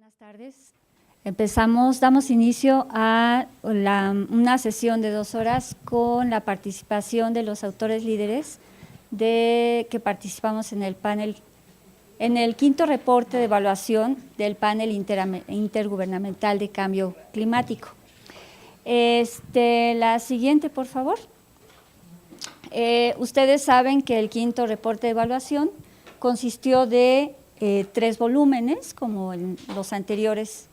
Buenas tardes. Damos inicio a una sesión de 2 horas con la participación de los autores líderes que participamos en el panel, en el 5º reporte de evaluación del panel intergubernamental de cambio climático. La siguiente, por favor. Ustedes saben que el 5º reporte de evaluación consistió de 3 volúmenes, como en los anteriores,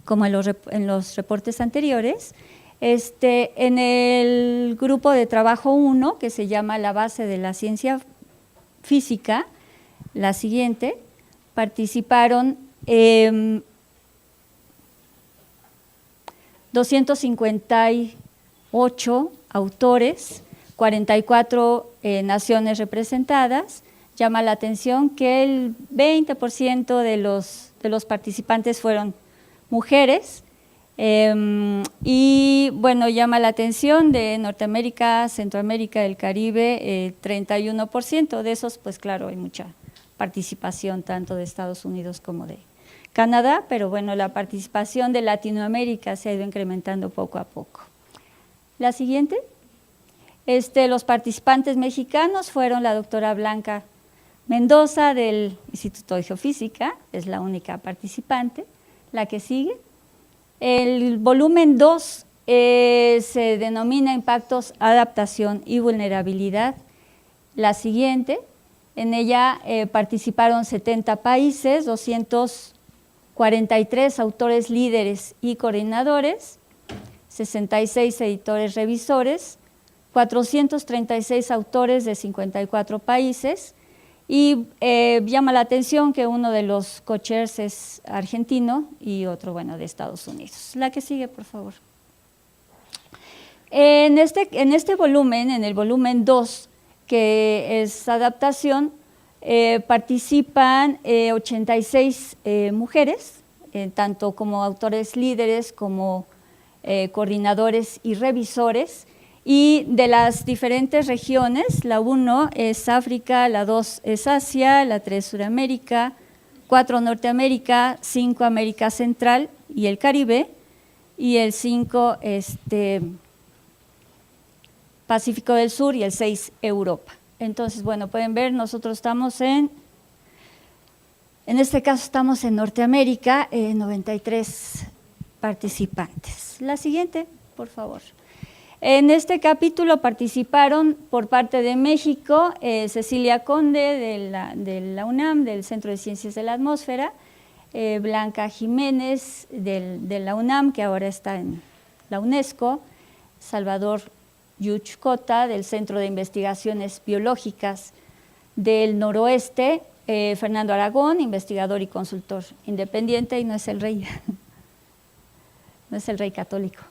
como en los reportes anteriores. En el grupo de trabajo 1, que se llama La base de la ciencia física, la siguiente, participaron 258 autores, 44 naciones representadas. Llama la atención que el 20% de los participantes fueron mujeres, y bueno, llama la atención de Norteamérica, Centroamérica, el Caribe, 31%. De esos, pues claro, hay mucha participación tanto de Estados Unidos como de Canadá, pero bueno, la participación de Latinoamérica se ha ido incrementando poco a poco. La siguiente. Los participantes mexicanos fueron la doctora Blanca Mendoza del Instituto de Geofísica, es la única participante. La que sigue. El volumen 2 se denomina Impactos, Adaptación y Vulnerabilidad. La siguiente, en ella participaron 70 países, 243 autores líderes y coordinadores, 66 editores revisores, 436 autores de 54 países, y llama la atención que uno de los co-chairs es argentino y otro, bueno, de Estados Unidos. La que sigue, por favor. En este volumen, en el volumen 2, que es adaptación, participan 86 mujeres, tanto como autores líderes como coordinadores y revisores. Y de las diferentes regiones, la 1 es África, la 2 es Asia, la 3 Sudamérica, 4 Norteamérica, 5 América Central y el Caribe, y el 5 Pacífico del Sur y el 6 Europa. Entonces, bueno, pueden ver, nosotros estamos en este caso estamos en Norteamérica, 93 participantes. La siguiente, por favor. En este capítulo participaron por parte de México Cecilia Conde de la UNAM, del Centro de Ciencias de la Atmósfera, Blanca Jiménez de la UNAM, que ahora está en la UNESCO, Salvador Yuchcota del Centro de Investigaciones Biológicas del Noroeste, Fernando Aragón, investigador y consultor independiente, y no es el rey, no es el rey católico.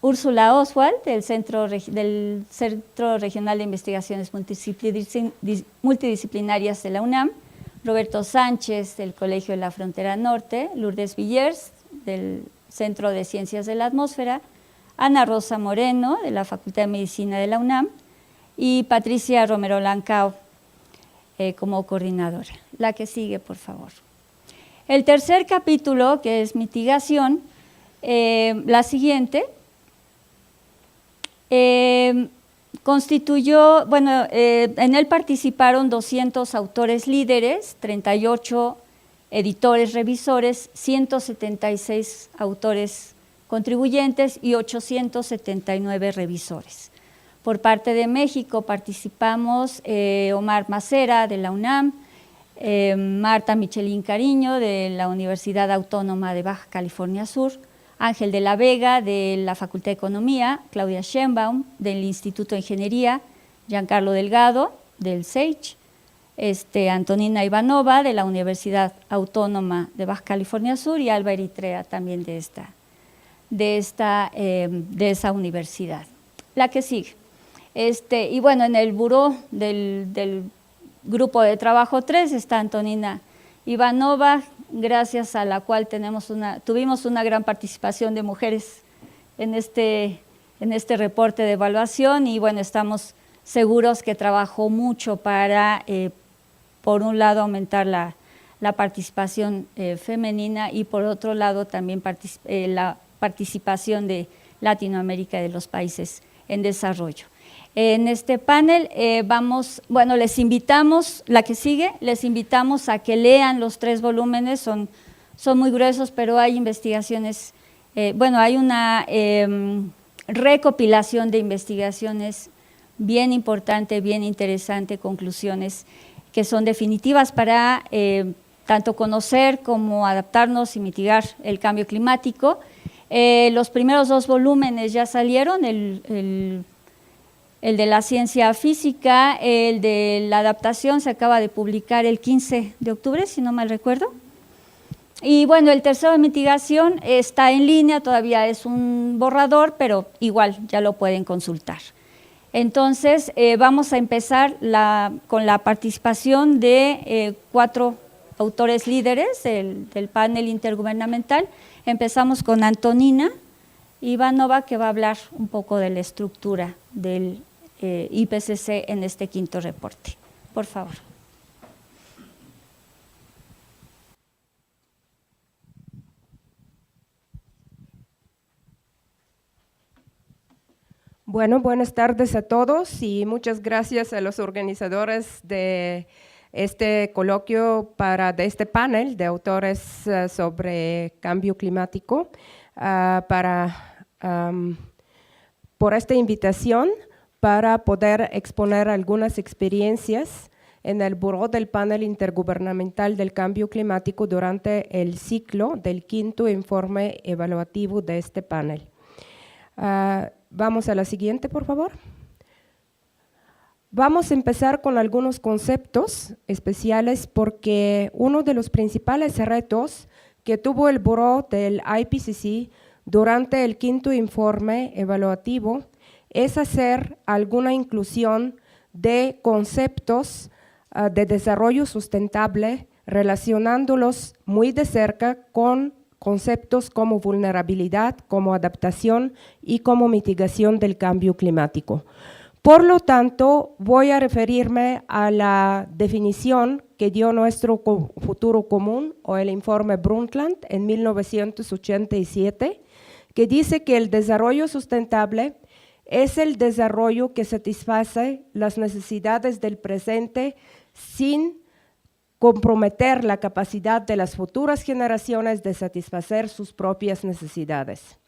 Úrsula Oswald, del Centro Regional de Investigaciones Multidisciplinarias de la UNAM, Roberto Sánchez, del Colegio de la Frontera Norte, Lourdes Villers, del Centro de Ciencias de la Atmósfera, Ana Rosa Moreno, de la Facultad de Medicina de la UNAM, y Patricia Romero Lancao, como coordinadora. La que sigue, por favor. El tercer capítulo, que es mitigación, la siguiente, constituyó, bueno, en él participaron 200 autores líderes, 38 editores revisores, 176 autores contribuyentes y 879 revisores. Por parte de México participamos Omar Macera de la UNAM, Marta Michelín Cariño de la Universidad Autónoma de Baja California Sur, Ángel de la Vega de la Facultad de Economía, Claudia Schenbaum del Instituto de Ingeniería, Giancarlo Delgado del SEICH, Antonina Ivanova de la Universidad Autónoma de Baja California Sur y Alba Eritrea también de esa universidad. La que sigue. Y bueno, en el buró del grupo de trabajo 3 está Antonina Ivanova, gracias a la cual tuvimos una gran participación de mujeres en este reporte de evaluación, y bueno, estamos seguros que trabajó mucho para, por un lado, aumentar la la participación femenina y por otro lado también la participación de Latinoamérica y de los países en desarrollo. En este panel les invitamos, la que sigue, les invitamos a que lean los 3 volúmenes, son muy gruesos, pero hay investigaciones, hay una recopilación de investigaciones bien importante, bien interesante, conclusiones que son definitivas para tanto conocer como adaptarnos y mitigar el cambio climático. Los primeros 2 volúmenes ya salieron, el de la ciencia física, el de la adaptación se acaba de publicar el 15 de octubre, si no mal recuerdo. Y bueno, el tercero de mitigación está en línea, todavía es un borrador, pero igual ya lo pueden consultar. Entonces, vamos a empezar con la participación de 4 autores líderes del panel intergubernamental. Empezamos con Antonina Ivanova, que va a hablar un poco de la estructura del IPCC en este 5º reporte. Por favor. Bueno, buenas tardes a todos y muchas gracias a los organizadores de este coloquio de este panel de autores sobre cambio climático por esta invitación para poder exponer algunas experiencias en el Buró del Panel Intergubernamental del Cambio Climático durante el ciclo del 5º informe evaluativo de este panel. Vamos a la siguiente, por favor. Vamos a empezar con algunos conceptos especiales porque uno de los principales retos que tuvo el Buró del IPCC durante el 5º informe evaluativo es hacer alguna inclusión de conceptos de desarrollo sustentable relacionándolos muy de cerca con conceptos como vulnerabilidad, como adaptación y como mitigación del cambio climático. Por lo tanto, voy a referirme a la definición que dio nuestro futuro común o el informe Brundtland en 1987, que dice que el desarrollo sustentable es el desarrollo que satisface las necesidades del presente sin comprometer la capacidad de las futuras generaciones de satisfacer sus propias necesidades.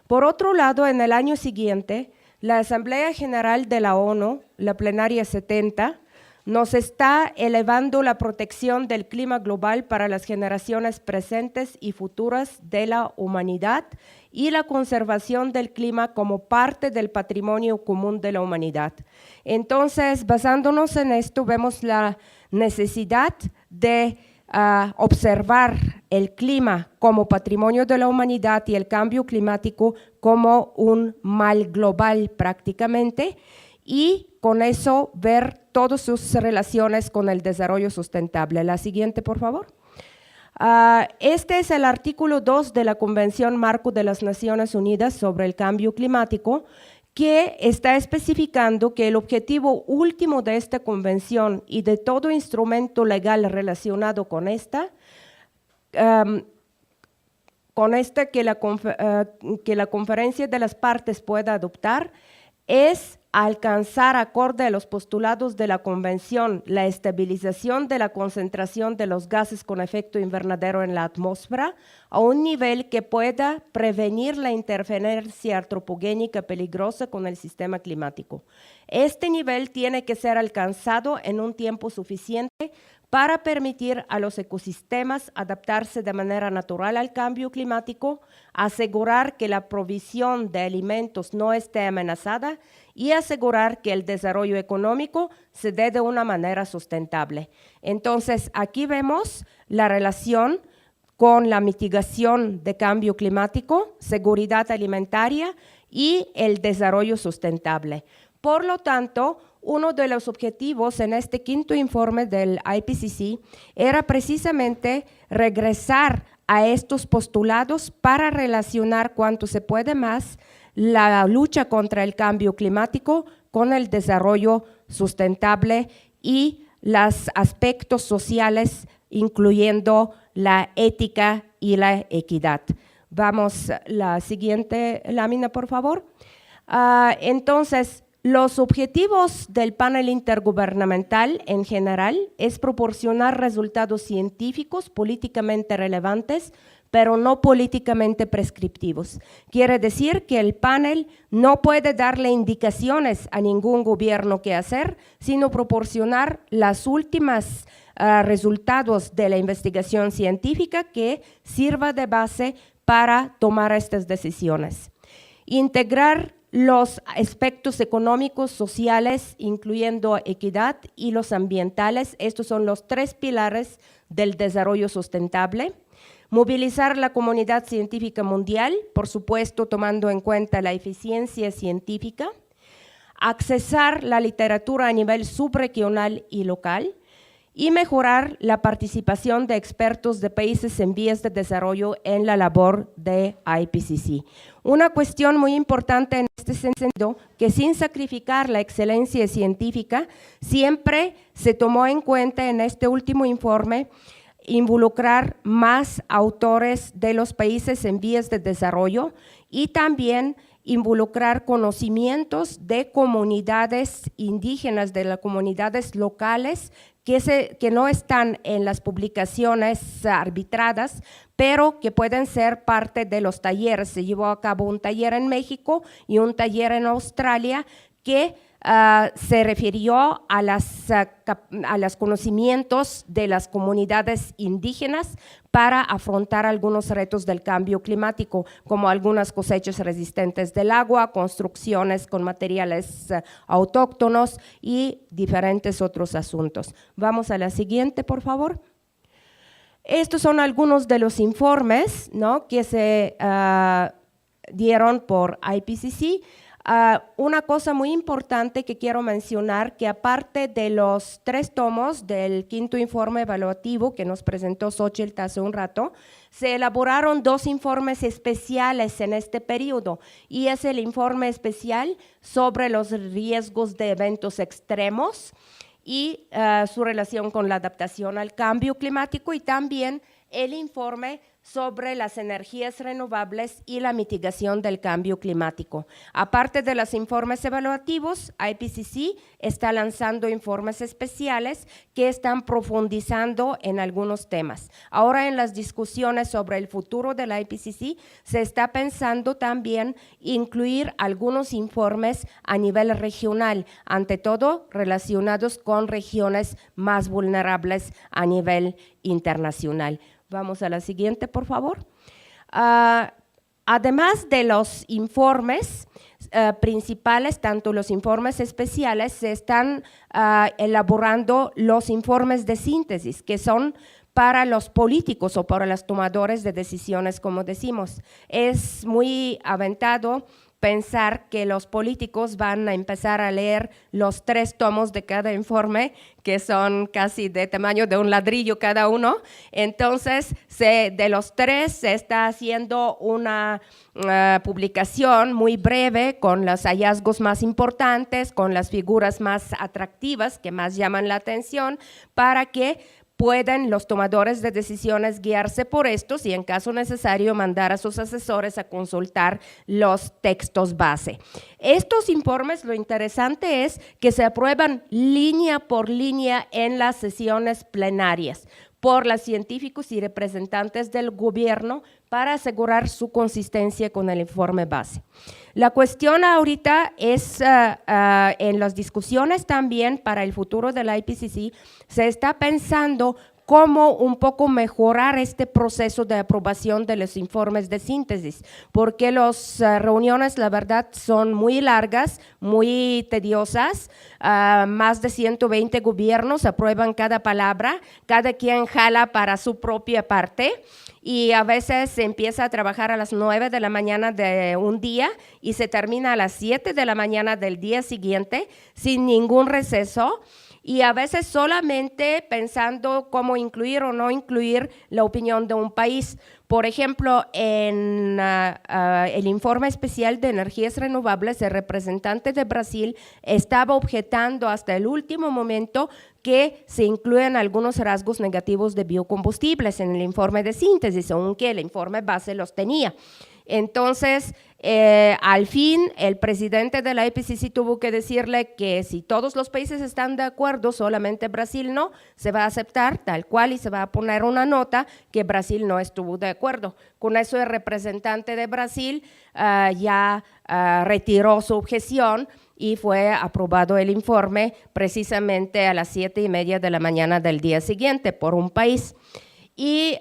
Por otro lado, en el año siguiente, la Asamblea General de la ONU, la plenaria 70, nos está elevando la protección del clima global para las generaciones presentes y futuras de la humanidad y la conservación del clima como parte del patrimonio común de la humanidad. Entonces, basándonos en esto, vemos la necesidad de observar el clima como patrimonio de la humanidad y el cambio climático como un mal global prácticamente, y con eso ver todas sus relaciones con el desarrollo sustentable. La siguiente, por favor. Este es el artículo 2 de la Convención Marco de las Naciones Unidas sobre el Cambio Climático, que está especificando que el objetivo último de esta convención y de todo instrumento legal relacionado con esta, que la conferencia de las partes pueda adoptar, es alcanzar, acorde a los postulados de la convención, la estabilización de la concentración de los gases con efecto invernadero en la atmósfera a un nivel que pueda prevenir la interferencia antropogénica peligrosa con el sistema climático. Este nivel tiene que ser alcanzado en un tiempo suficiente para permitir a los ecosistemas adaptarse de manera natural al cambio climático, asegurar que la provisión de alimentos no esté amenazada y asegurar que el desarrollo económico se dé de una manera sustentable. Entonces, aquí vemos la relación con la mitigación de cambio climático, seguridad alimentaria y el desarrollo sustentable. Por lo tanto, uno de los objetivos en este 5º informe del IPCC era precisamente regresar a estos postulados para relacionar cuanto se puede más la lucha contra el cambio climático con el desarrollo sustentable y los aspectos sociales incluyendo la ética y la equidad. Vamos a la siguiente lámina, por favor. Entonces, los objetivos del panel intergubernamental en general es proporcionar resultados científicos políticamente relevantes, pero no políticamente prescriptivos. Quiere decir que el panel no puede darle indicaciones a ningún gobierno qué hacer, sino proporcionar las últimas resultados de la investigación científica que sirva de base para tomar estas decisiones. Integrar los aspectos económicos, sociales, incluyendo equidad, y los ambientales. Estos son los 3 pilares del desarrollo sustentable. Movilizar la comunidad científica mundial, por supuesto, tomando en cuenta la eficiencia científica. Accesar la literatura a nivel subregional y local. Y mejorar la participación de expertos de países en vías de desarrollo en la labor de IPCC. Una cuestión muy importante en este sentido, que sin sacrificar la excelencia científica, siempre se tomó en cuenta en este último informe involucrar más autores de los países en vías de desarrollo y también involucrar conocimientos de comunidades indígenas, de las comunidades locales que no están en las publicaciones arbitradas, pero que pueden ser parte de los talleres. Se llevó a cabo un taller en México y un taller en Australia que se refirió a los conocimientos de las comunidades indígenas para afrontar algunos retos del cambio climático, como algunas cosechas resistentes del agua, construcciones con materiales autóctonos y diferentes otros asuntos. Vamos a la siguiente, por favor. Estos son algunos de los informes, ¿no?, que se dieron por IPCC. Una cosa muy importante que quiero mencionar, que aparte de los 3 tomos del 5º informe evaluativo que nos presentó Xochitl hace un rato, se elaboraron 2 informes especiales en este periodo, y es el informe especial sobre los riesgos de eventos extremos y su relación con la adaptación al cambio climático, y también el informe sobre las energías renovables y la mitigación del cambio climático. Aparte de los informes evaluativos, IPCC está lanzando informes especiales que están profundizando en algunos temas. Ahora, en las discusiones sobre el futuro del IPCC, se está pensando también incluir algunos informes a nivel regional, ante todo relacionados con regiones más vulnerables a nivel internacional. Vamos a la siguiente, por favor. Además de los informes principales, tanto los informes especiales, se están elaborando los informes de síntesis, que son para los políticos o para los tomadores de decisiones, como decimos. Es muy aventado pensar que los políticos van a empezar a leer los 3 tomos de cada informe, que son casi de tamaño de un ladrillo cada uno. Entonces, de los 3 se está haciendo una publicación muy breve con los hallazgos más importantes, con las figuras más atractivas que más llaman la atención, para que pueden los tomadores de decisiones guiarse por estos y, en caso necesario, mandar a sus asesores a consultar los textos base. Estos informes, lo interesante es que se aprueban línea por línea en las sesiones plenarias por los científicos y representantes del gobierno para asegurar su consistencia con el informe base. La cuestión ahorita es, en las discusiones también para el futuro del IPCC, se está pensando cómo un poco mejorar este proceso de aprobación de los informes de síntesis, porque las reuniones, la verdad, son muy largas, muy tediosas. Más de 120 gobiernos aprueban cada palabra, cada quien jala para su propia parte, y a veces se empieza a trabajar a las 9 de la mañana de un día y se termina a las 7 de la mañana del día siguiente sin ningún receso. y a veces solamente pensando cómo incluir o no incluir la opinión de un país. Por ejemplo, en el informe especial de energías renovables, el representante de Brasil estaba objetando hasta el último momento que se incluyen algunos rasgos negativos de biocombustibles en el informe de síntesis, aunque el informe base los tenía. Entonces, al fin, el presidente de la IPCC tuvo que decirle que si todos los países están de acuerdo, solamente Brasil no, se va a aceptar tal cual y se va a poner una nota que Brasil no estuvo de acuerdo. Con eso el representante de Brasil ya retiró su objeción y fue aprobado el informe precisamente a las 7:30 de la mañana del día siguiente por un país. Y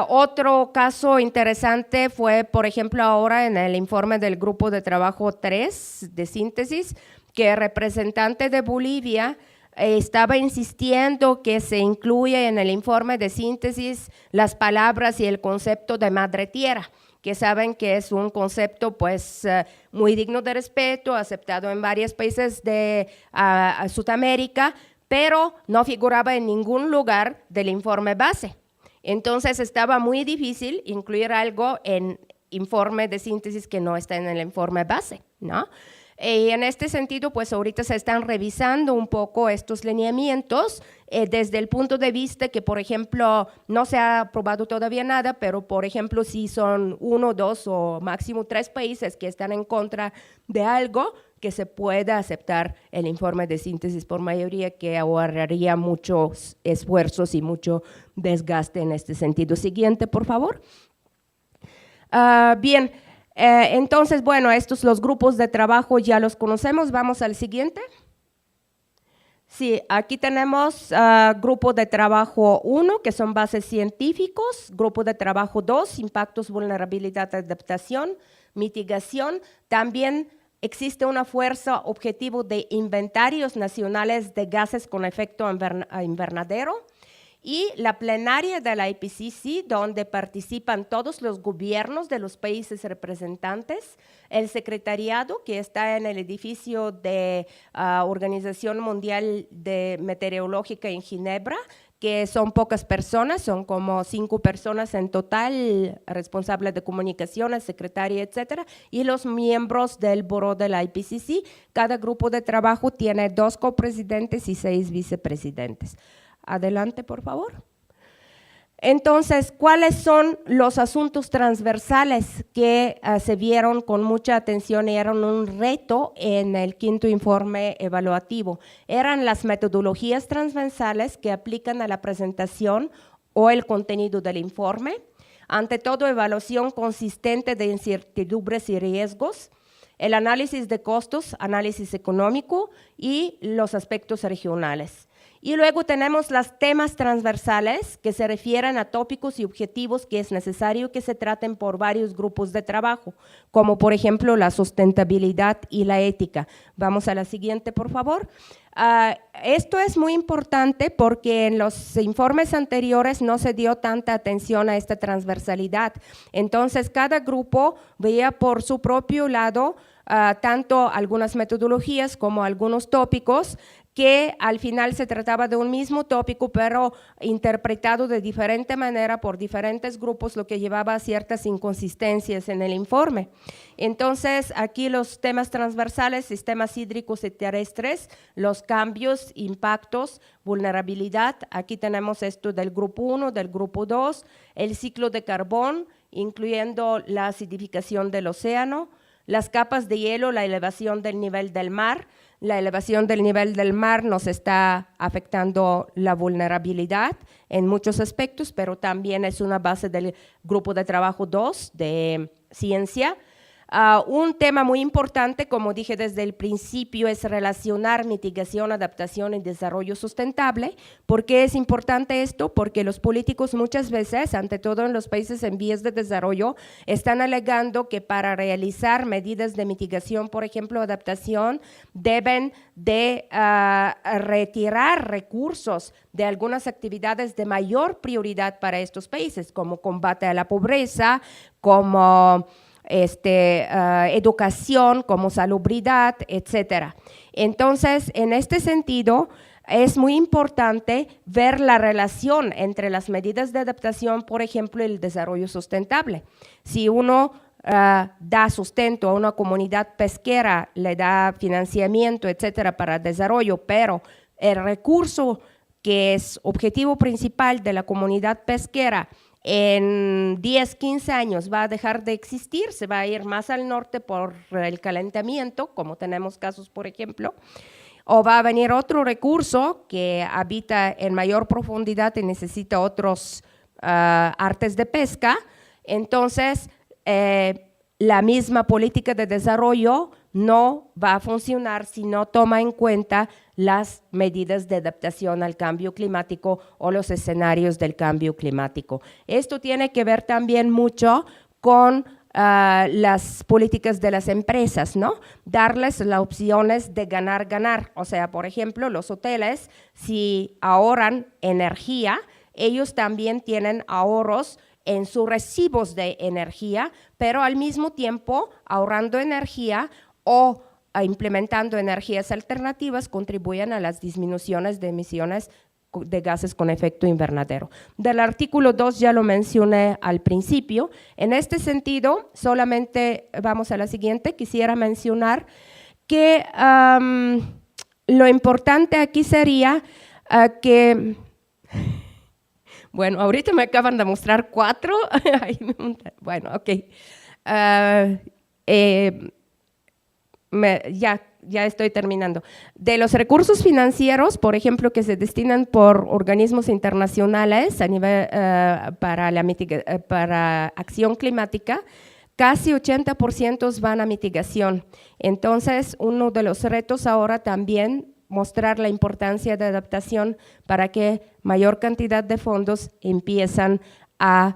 otro caso interesante fue, por ejemplo, ahora en el informe del grupo de trabajo 3 de síntesis, que el representante de Bolivia estaba insistiendo que se incluya en el informe de síntesis las palabras y el concepto de madre tierra, que saben que es un concepto pues muy digno de respeto, aceptado en varios países de Sudamérica, pero no figuraba en ningún lugar del informe base. Entonces estaba muy difícil incluir algo en informe de síntesis que no está en el informe base, ¿no? Y en este sentido, pues ahorita se están revisando un poco estos lineamientos desde el punto de vista que, por ejemplo, no se ha aprobado todavía nada, pero por ejemplo, si son 1, 2 o máximo 3 países que están en contra de algo, que se pueda aceptar el informe de síntesis por mayoría, que ahorraría muchos esfuerzos y mucho desgaste en este sentido. Siguiente, por favor. Bien, entonces, bueno, estos los grupos de trabajo ya los conocemos. Vamos al siguiente. Sí, aquí tenemos grupo de trabajo 1, que son bases científicos, grupo de trabajo 2, impactos, vulnerabilidad, adaptación, mitigación. También existe una fuerza objetivo de inventarios nacionales de gases con efecto invernadero y la plenaria de la IPCC, donde participan todos los gobiernos de los países representantes, el secretariado que está en el edificio de Organización Mundial de Meteorológica en Ginebra, que son pocas personas, son como 5 personas en total, responsables de comunicaciones, secretaria, etcétera, y los miembros del buró de la IPCC. Cada grupo de trabajo tiene 2 copresidentes y 6 vicepresidentes. Adelante, por favor. Entonces, ¿cuáles son los asuntos transversales que se vieron con mucha atención y eran un reto en el 5º informe evaluativo? Eran las metodologías transversales que aplican a la presentación o el contenido del informe, ante todo evaluación consistente de incertidumbres y riesgos, el análisis de costos, análisis económico y los aspectos regionales. Y luego tenemos los temas transversales que se refieren a tópicos y objetivos que es necesario que se traten por varios grupos de trabajo, como por ejemplo la sustentabilidad y la ética. Vamos a la siguiente, por favor. Esto es muy importante porque en los informes anteriores no se dio tanta atención a esta transversalidad. Entonces, cada grupo veía por su propio lado tanto algunas metodologías como algunos tópicos, que al final se trataba de un mismo tópico, pero interpretado de diferente manera por diferentes grupos, lo que llevaba a ciertas inconsistencias en el informe. Entonces, aquí los temas transversales, sistemas hídricos y terrestres, los cambios, impactos, vulnerabilidad, aquí tenemos esto del grupo 1, del grupo 2, el ciclo de carbón, incluyendo la acidificación del océano, las capas de hielo, la elevación del nivel del mar. La elevación del nivel del mar nos está afectando la vulnerabilidad en muchos aspectos, pero también es una base del grupo de trabajo 2 de ciencia. Un tema muy importante, como dije desde el principio, es relacionar mitigación, adaptación y desarrollo sustentable. ¿Por qué es importante esto? Porque los políticos muchas veces, ante todo en los países en vías de desarrollo, están alegando que para realizar medidas de mitigación, por ejemplo, adaptación, deben de retirar recursos de algunas actividades de mayor prioridad para estos países, como combate a la pobreza, como educación, como salubridad, etcétera. Entonces, en este sentido, es muy importante ver la relación entre las medidas de adaptación, por ejemplo, y el desarrollo sustentable. Si uno da sustento a una comunidad pesquera, le da financiamiento, etcétera, para el desarrollo, pero el recurso que es objetivo principal de la comunidad pesquera en 10, 15 años va a dejar de existir, se va a ir más al norte por el calentamiento, como tenemos casos, por ejemplo, o va a venir otro recurso que habita en mayor profundidad y necesita otros artes de pesca. Entonces, la misma política de desarrollo no va a funcionar si no toma en cuenta las medidas de adaptación al cambio climático o los escenarios del cambio climático. Esto tiene que ver también mucho con las políticas de las empresas, ¿no? Darles las opciones de ganar. O sea, por ejemplo, los hoteles, si ahorran energía, ellos también tienen ahorros en sus recibos de energía, pero al mismo tiempo ahorrando energía o implementando energías alternativas contribuyen a las disminuciones de emisiones de gases con efecto invernadero. Del artículo 2 ya lo mencioné al principio. En este sentido, solamente vamos a la siguiente, quisiera mencionar que lo importante aquí sería que… Bueno, ahorita me acaban de mostrar 4. Bueno, ok. Ya estoy terminando. De los recursos financieros, por ejemplo, que se destinan por organismos internacionales a nivel, para acción climática, casi 80% van a mitigación. Entonces, uno de los retos ahora también mostrar la importancia de adaptación para que mayor cantidad de fondos empiezan a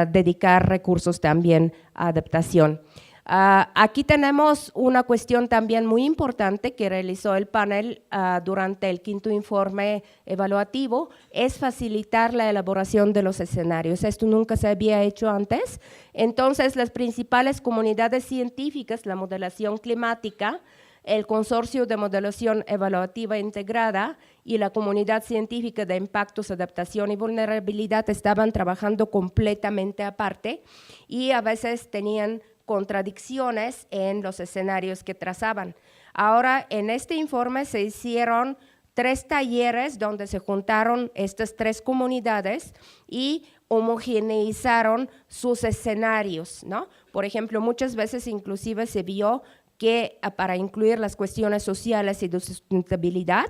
dedicar recursos también a adaptación. Aquí tenemos una cuestión también muy importante que realizó el panel durante el 5º informe evaluativo, es facilitar la elaboración de los escenarios. Esto nunca se había hecho antes. Entonces, las principales comunidades científicas, la modelación climática, el Consorcio de Modelación Evaluativa Integrada y la Comunidad Científica de Impactos, Adaptación y Vulnerabilidad estaban trabajando completamente aparte y a veces tenían contradicciones en los escenarios que trazaban. Ahora, en este informe se hicieron 3 talleres donde se juntaron estas 3 comunidades y homogeneizaron sus escenarios, ¿no? Por ejemplo, muchas veces inclusive se vio que para incluir las cuestiones sociales y de sustentabilidad,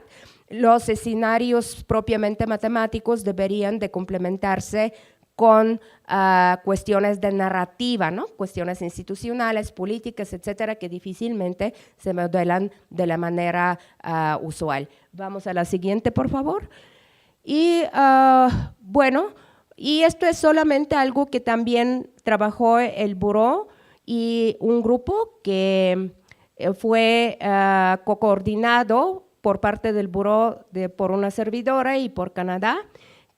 los escenarios propiamente matemáticos deberían de complementarse con cuestiones de narrativa, ¿no? Cuestiones institucionales, políticas, etcétera, que difícilmente se modelan de la manera usual. Vamos a la siguiente, por favor. Y bueno, y esto es solamente algo que también trabajó el Buró y un grupo que fue coordinado por parte del Buró por una servidora y por Canadá,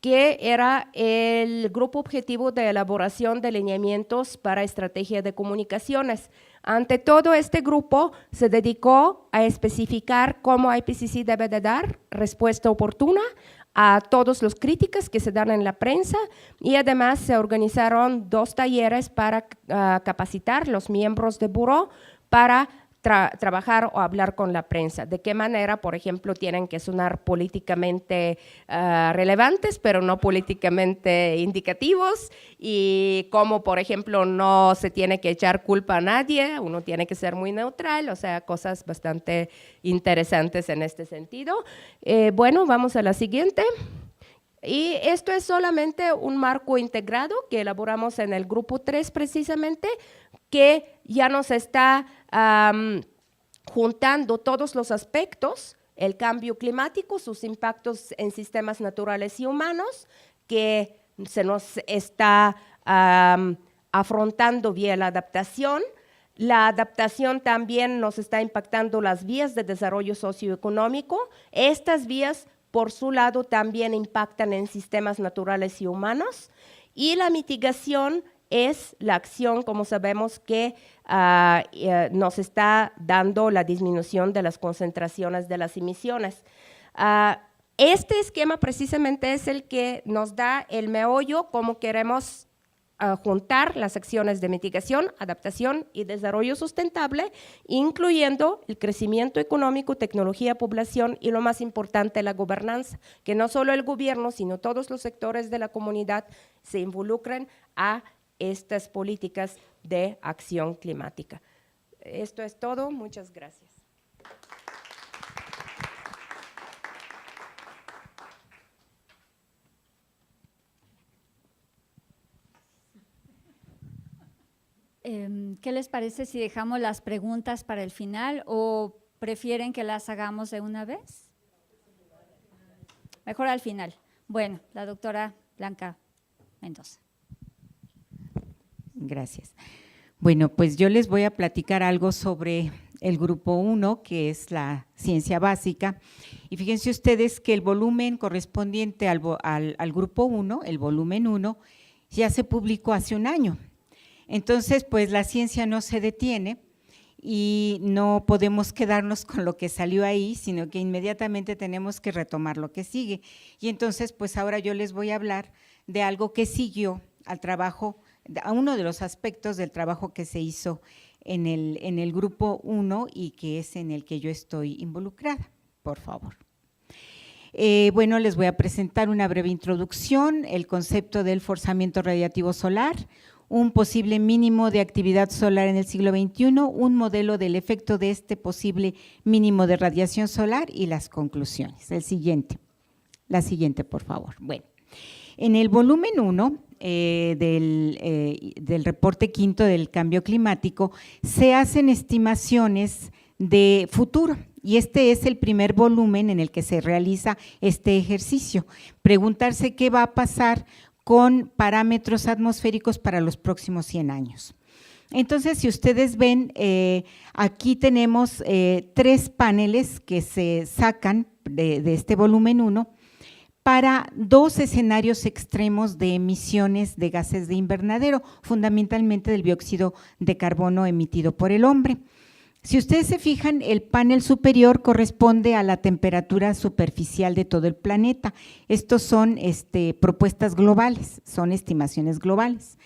que era el grupo objetivo de elaboración de lineamientos para estrategia de comunicaciones. Ante todo, este grupo se dedicó a especificar cómo IPCC debe de dar respuesta oportuna a todas las críticas que se dan en la prensa y además se organizaron 2 talleres para capacitar los miembros del Buró para trabajar o hablar con la prensa, de qué manera, por ejemplo, tienen que sonar políticamente relevantes, pero no políticamente indicativos, y cómo, por ejemplo, no se tiene que echar culpa a nadie, uno tiene que ser muy neutral, o sea, cosas bastante interesantes en este sentido. Bueno, vamos a la siguiente. Y esto es solamente un marco integrado que elaboramos en el grupo 3 precisamente, que ya nos está juntando todos los aspectos, el cambio climático, sus impactos en sistemas naturales y humanos, que se nos está afrontando vía la adaptación. La adaptación también nos está impactando las vías de desarrollo socioeconómico. Estas vías, por su lado, también impactan en sistemas naturales y humanos. Y la mitigación es la acción, como sabemos, que nos está dando la disminución de las concentraciones de las emisiones. Este esquema precisamente es el que nos da el meollo, cómo queremos juntar las acciones de mitigación, adaptación y desarrollo sustentable, incluyendo el crecimiento económico, tecnología, población y lo más importante, la gobernanza, que no solo el gobierno, sino todos los sectores de la comunidad se involucren a estas políticas de acción climática. Esto es todo, muchas gracias. ¿Qué les parece si dejamos las preguntas para el final o prefieren que las hagamos de una vez? Mejor al final. Bueno, la doctora Blanca Mendoza. Gracias. Bueno, pues yo les voy a platicar algo sobre el grupo 1, que es la ciencia básica. Y fíjense ustedes que el volumen correspondiente al grupo 1, el volumen 1, ya se publicó hace un año. Entonces, pues la ciencia no se detiene y no podemos quedarnos con lo que salió ahí, sino que inmediatamente tenemos que retomar lo que sigue. Y entonces, pues ahora yo les voy a hablar de algo que siguió al trabajo, a uno de los aspectos del trabajo que se hizo en el grupo 1 y que es en el que yo estoy involucrada, por favor. Bueno, les voy a presentar una breve introducción, el concepto del forzamiento radiativo solar, un posible mínimo de actividad solar en el siglo XXI, un modelo del efecto de este posible mínimo de radiación solar y las conclusiones. La siguiente, por favor. Bueno, en el volumen 1 del reporte quinto del cambio climático se hacen estimaciones de futuro y este es el primer volumen en el que se realiza este ejercicio, preguntarse qué va a pasar con parámetros atmosféricos para los próximos 100 años. Entonces, si ustedes ven, aquí tenemos 3 paneles que se sacan de este volumen 1 para 2 escenarios extremos de emisiones de gases de invernadero, fundamentalmente del dióxido de carbono emitido por el hombre. Si ustedes se fijan, el panel superior corresponde a la temperatura superficial de todo el planeta. Estos son propuestas globales, son estimaciones globales.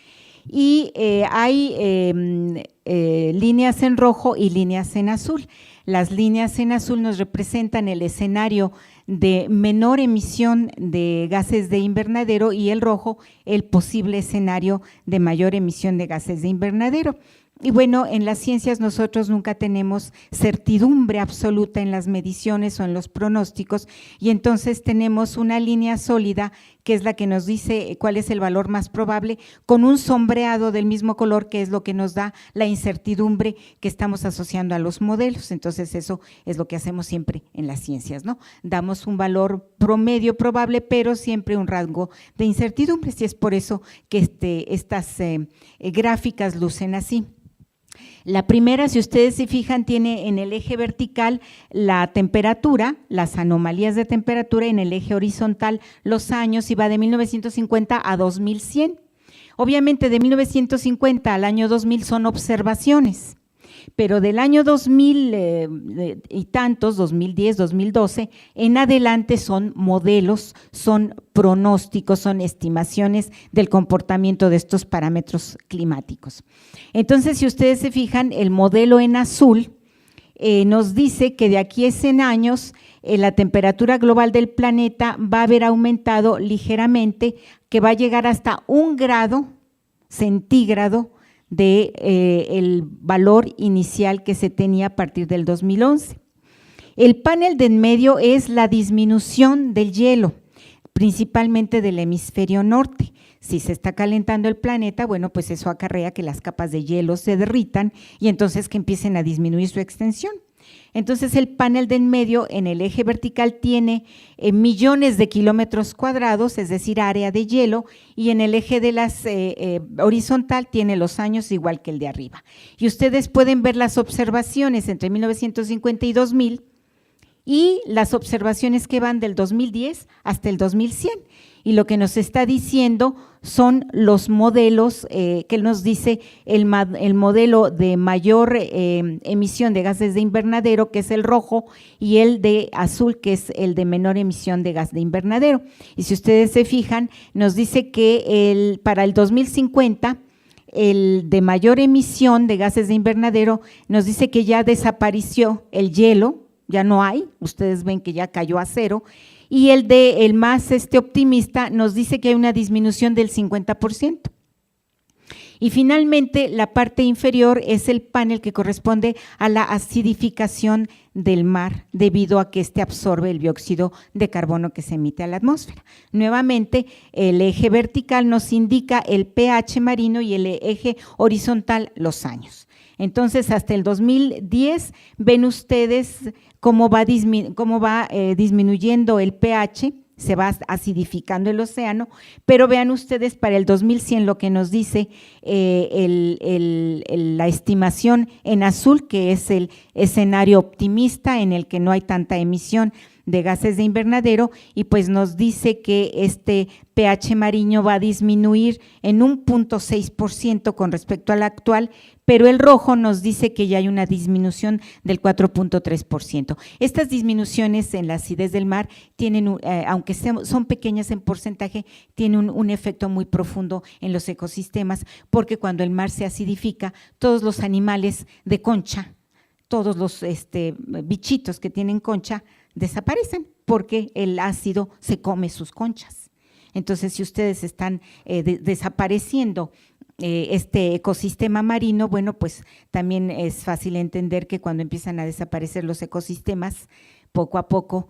Y hay líneas en rojo y líneas en azul. Las líneas en azul nos representan el escenario de menor emisión de gases de invernadero y el rojo el posible escenario de mayor emisión de gases de invernadero. Y bueno, en las ciencias nosotros nunca tenemos certidumbre absoluta en las mediciones o en los pronósticos y entonces tenemos una línea sólida que es la que nos dice cuál es el valor más probable con un sombreado del mismo color que es lo que nos da la incertidumbre que estamos asociando a los modelos. Entonces eso es lo que hacemos siempre en las ciencias, ¿no? Damos un valor promedio probable pero siempre un rango de incertidumbre y es por eso que estas gráficas lucen así. La primera, si ustedes se fijan, tiene en el eje vertical la temperatura, las anomalías de temperatura, en el eje horizontal los años y va de 1950 a 2100. Obviamente de 1950 al año 2000 son observaciones, pero del año 2000 y tantos, 2010, 2012, en adelante son modelos, son pronósticos, son estimaciones del comportamiento de estos parámetros climáticos. Entonces, si ustedes se fijan, el modelo en azul nos dice que de aquí a 100 años la temperatura global del planeta va a haber aumentado ligeramente, que va a llegar hasta 1 grado centígrado de el valor inicial que se tenía a partir del 2011. El panel de en medio es la disminución del hielo, principalmente del hemisferio norte. Si se está calentando el planeta, bueno, pues eso acarrea que las capas de hielo se derritan y entonces que empiecen a disminuir su extensión. Entonces el panel de en medio en el eje vertical tiene millones de kilómetros cuadrados, es decir, área de hielo, y en el eje de las horizontal tiene los años igual que el de arriba. Y ustedes pueden ver las observaciones entre 1950 y 2000 y las observaciones que van del 2010 hasta el 2100. y lo que nos está diciendo son los modelos que nos dice el modelo de mayor emisión de gases de invernadero, que es el rojo, y el de azul, que es el de menor emisión de gas de invernadero. Y si ustedes se fijan, nos dice que para el 2050, el de mayor emisión de gases de invernadero nos dice que ya desapareció el hielo, ya no hay, ustedes ven que ya cayó a cero, y el más optimista nos dice que hay una disminución del 50%. Y finalmente, la parte inferior es el panel que corresponde a la acidificación del mar debido a que absorbe el dióxido de carbono que se emite a la atmósfera. Nuevamente, el eje vertical nos indica el pH marino y el eje horizontal los años. Entonces, hasta el 2010 ven ustedes cómo va disminuyendo el pH, se va acidificando el océano, pero vean ustedes para el 2100 lo que nos dice la estimación en azul, que es el escenario optimista en el que no hay tanta emisión de gases de invernadero, y pues nos dice que este pH marino va a disminuir en un 0.6% con respecto al actual, pero el rojo nos dice que ya hay una disminución del 4.3%. Estas disminuciones en la acidez del mar tienen, aunque son pequeñas en porcentaje, tienen un efecto muy profundo en los ecosistemas, porque cuando el mar se acidifica, todos los animales de concha, todos los bichitos que tienen concha desaparecen porque el ácido se come sus conchas. Entonces, si ustedes están desapareciendo este ecosistema marino, bueno, pues también es fácil entender que cuando empiezan a desaparecer los ecosistemas, poco a poco,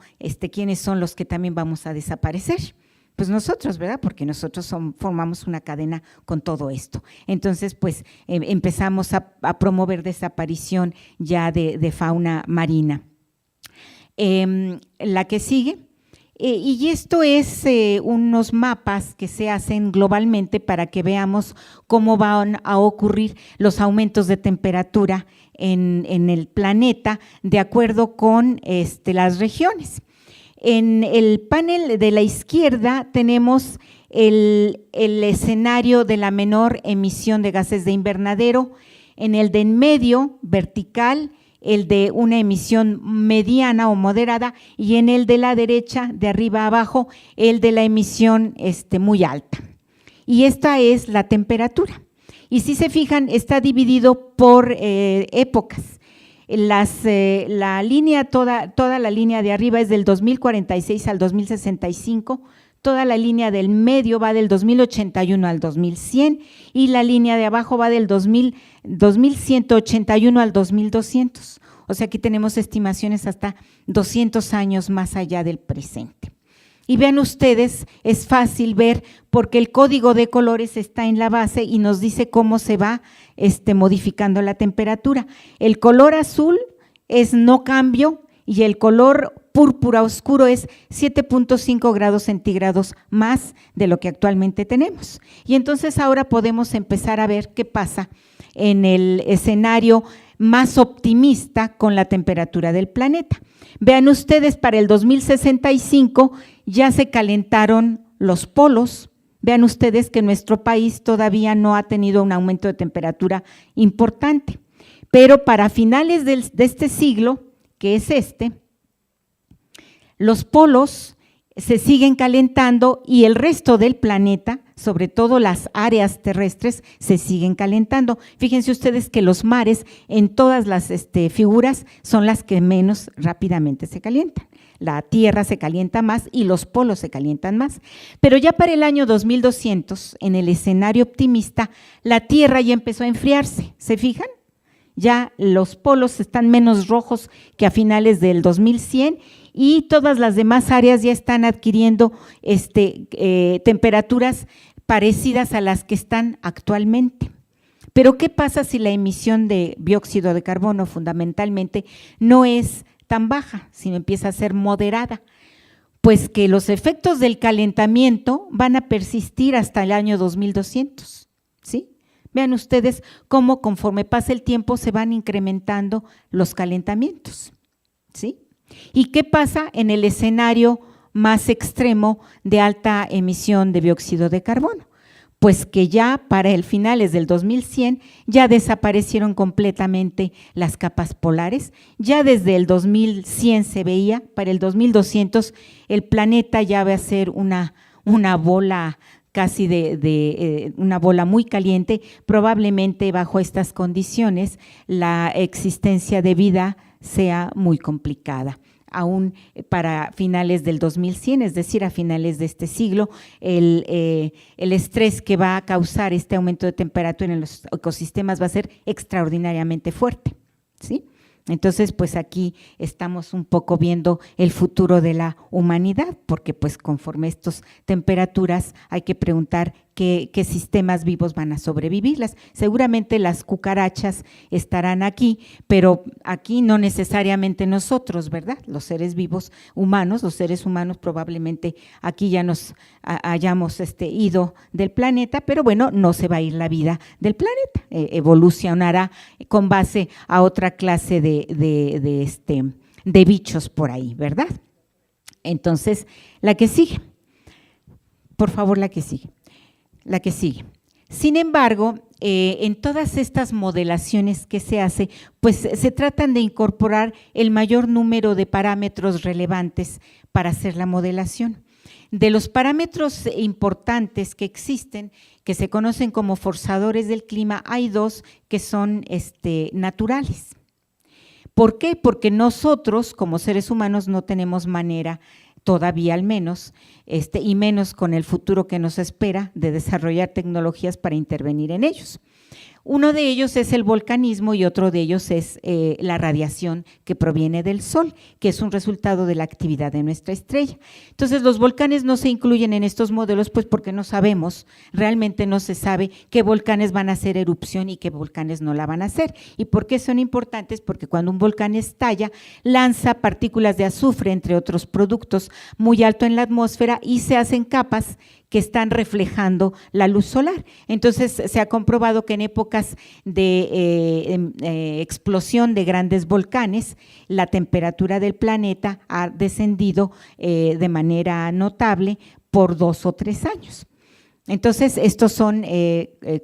¿quiénes son los que también vamos a desaparecer? Pues nosotros, ¿verdad? Porque nosotros formamos una cadena con todo esto. Entonces, pues empezamos a promover desaparición ya de fauna marina. La que sigue, y esto es unos mapas que se hacen globalmente para que veamos cómo van a ocurrir los aumentos de temperatura en el planeta de acuerdo con las regiones. En el panel de la izquierda tenemos el escenario de la menor emisión de gases de invernadero, en el de en medio, vertical, el de una emisión mediana o moderada, y en el de la derecha, de arriba a abajo, el de la emisión muy alta. Y esta es la temperatura. Y si se fijan, está dividido por épocas. La línea, toda la línea de arriba es del 2046 al 2065, toda la línea del medio va del 2081 al 2100 y la línea de abajo va del 2181 al 2200. O sea, aquí tenemos estimaciones hasta 200 años más allá del presente. Y vean ustedes, es fácil ver porque el código de colores está en la base y nos dice cómo se va modificando la temperatura. El color azul es no cambio y el color púrpura oscuro es 7.5 grados centígrados más de lo que actualmente tenemos. Y entonces ahora podemos empezar a ver qué pasa en el escenario más optimista con la temperatura del planeta. Vean ustedes, para el 2065 ya se calentaron los polos. Vean ustedes que nuestro país todavía no ha tenido un aumento de temperatura importante, pero para finales de este siglo, que es los polos se siguen calentando y el resto del planeta, sobre todo las áreas terrestres, se siguen calentando. Fíjense ustedes que los mares en todas las figuras son las que menos rápidamente se calientan. La Tierra se calienta más y los polos se calientan más. Pero ya para el año 2200, en el escenario optimista, la Tierra ya empezó a enfriarse, ¿se fijan? Ya los polos están menos rojos que a finales del 2100 y todas las demás áreas ya están adquiriendo temperaturas parecidas a las que están actualmente. Pero ¿qué pasa si la emisión de dióxido de carbono fundamentalmente no es tan baja, sino empieza a ser moderada? Pues que los efectos del calentamiento van a persistir hasta el año 2200, ¿sí? Vean ustedes cómo conforme pasa el tiempo se van incrementando los calentamientos, ¿sí? ¿Y qué pasa en el escenario más extremo de alta emisión de dióxido de carbono, pues que ya para el finales del 2100 ya desaparecieron completamente las capas polares, ya desde el 2100 se veía, para el 2200 el planeta ya va a ser una bola casi una bola muy caliente. Probablemente bajo estas condiciones la existencia de vida sea muy complicada. Aún para finales del 2100, es decir, a finales de este siglo, el estrés que va a causar este aumento de temperatura en los ecosistemas va a ser extraordinariamente fuerte, ¿sí? Entonces, pues aquí estamos un poco viendo el futuro de la humanidad, porque pues conforme a estas temperaturas hay que preguntar qué sistemas vivos van a sobrevivirlas. Seguramente las cucarachas estarán aquí, pero aquí no necesariamente nosotros, ¿verdad? Los seres vivos humanos, los seres humanos probablemente aquí ya nos hayamos ido del planeta, pero bueno, no se va a ir la vida del planeta, evolucionará con base a otra clase de bichos por ahí, ¿verdad? Entonces, la que sigue, por favor, la que sigue. Sin embargo, en todas estas modelaciones que se hace, pues se tratan de incorporar el mayor número de parámetros relevantes para hacer la modelación. De los parámetros importantes que existen, que se conocen como forzadores del clima, hay dos que son naturales. ¿Por qué? Porque nosotros como seres humanos no tenemos manera, todavía al menos, y menos con el futuro que nos espera, de desarrollar tecnologías para intervenir en ellos. Uno de ellos es el volcanismo y otro de ellos es la radiación que proviene del Sol, que es un resultado de la actividad de nuestra estrella. Entonces, los volcanes no se incluyen en estos modelos, pues porque no sabemos, realmente no se sabe qué volcanes van a hacer erupción y qué volcanes no la van a hacer. ¿Y por qué son importantes? Porque cuando un volcán estalla, lanza partículas de azufre, entre otros productos, muy alto en la atmósfera y se hacen capas que están reflejando la luz solar. Entonces, se ha comprobado que en épocas de explosión de grandes volcanes, la temperatura del planeta ha descendido de manera notable por 2 o 3 años. Entonces, estos son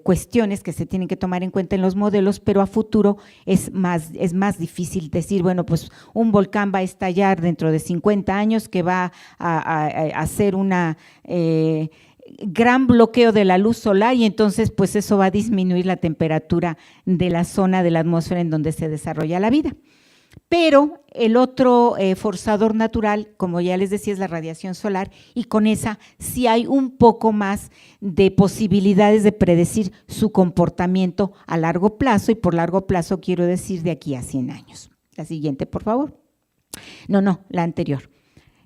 cuestiones que se tienen que tomar en cuenta en los modelos, pero a futuro es más difícil decir, bueno, pues un volcán va a estallar dentro de 50 años que va a hacer una gran bloqueo de la luz solar y entonces pues eso va a disminuir la temperatura de la zona de la atmósfera en donde se desarrolla la vida. Pero el otro forzador natural, como ya les decía, es la radiación solar y con esa sí hay un poco más de posibilidades de predecir su comportamiento a largo plazo y por largo plazo quiero decir de aquí a 100 años. La siguiente, por favor. No, la anterior.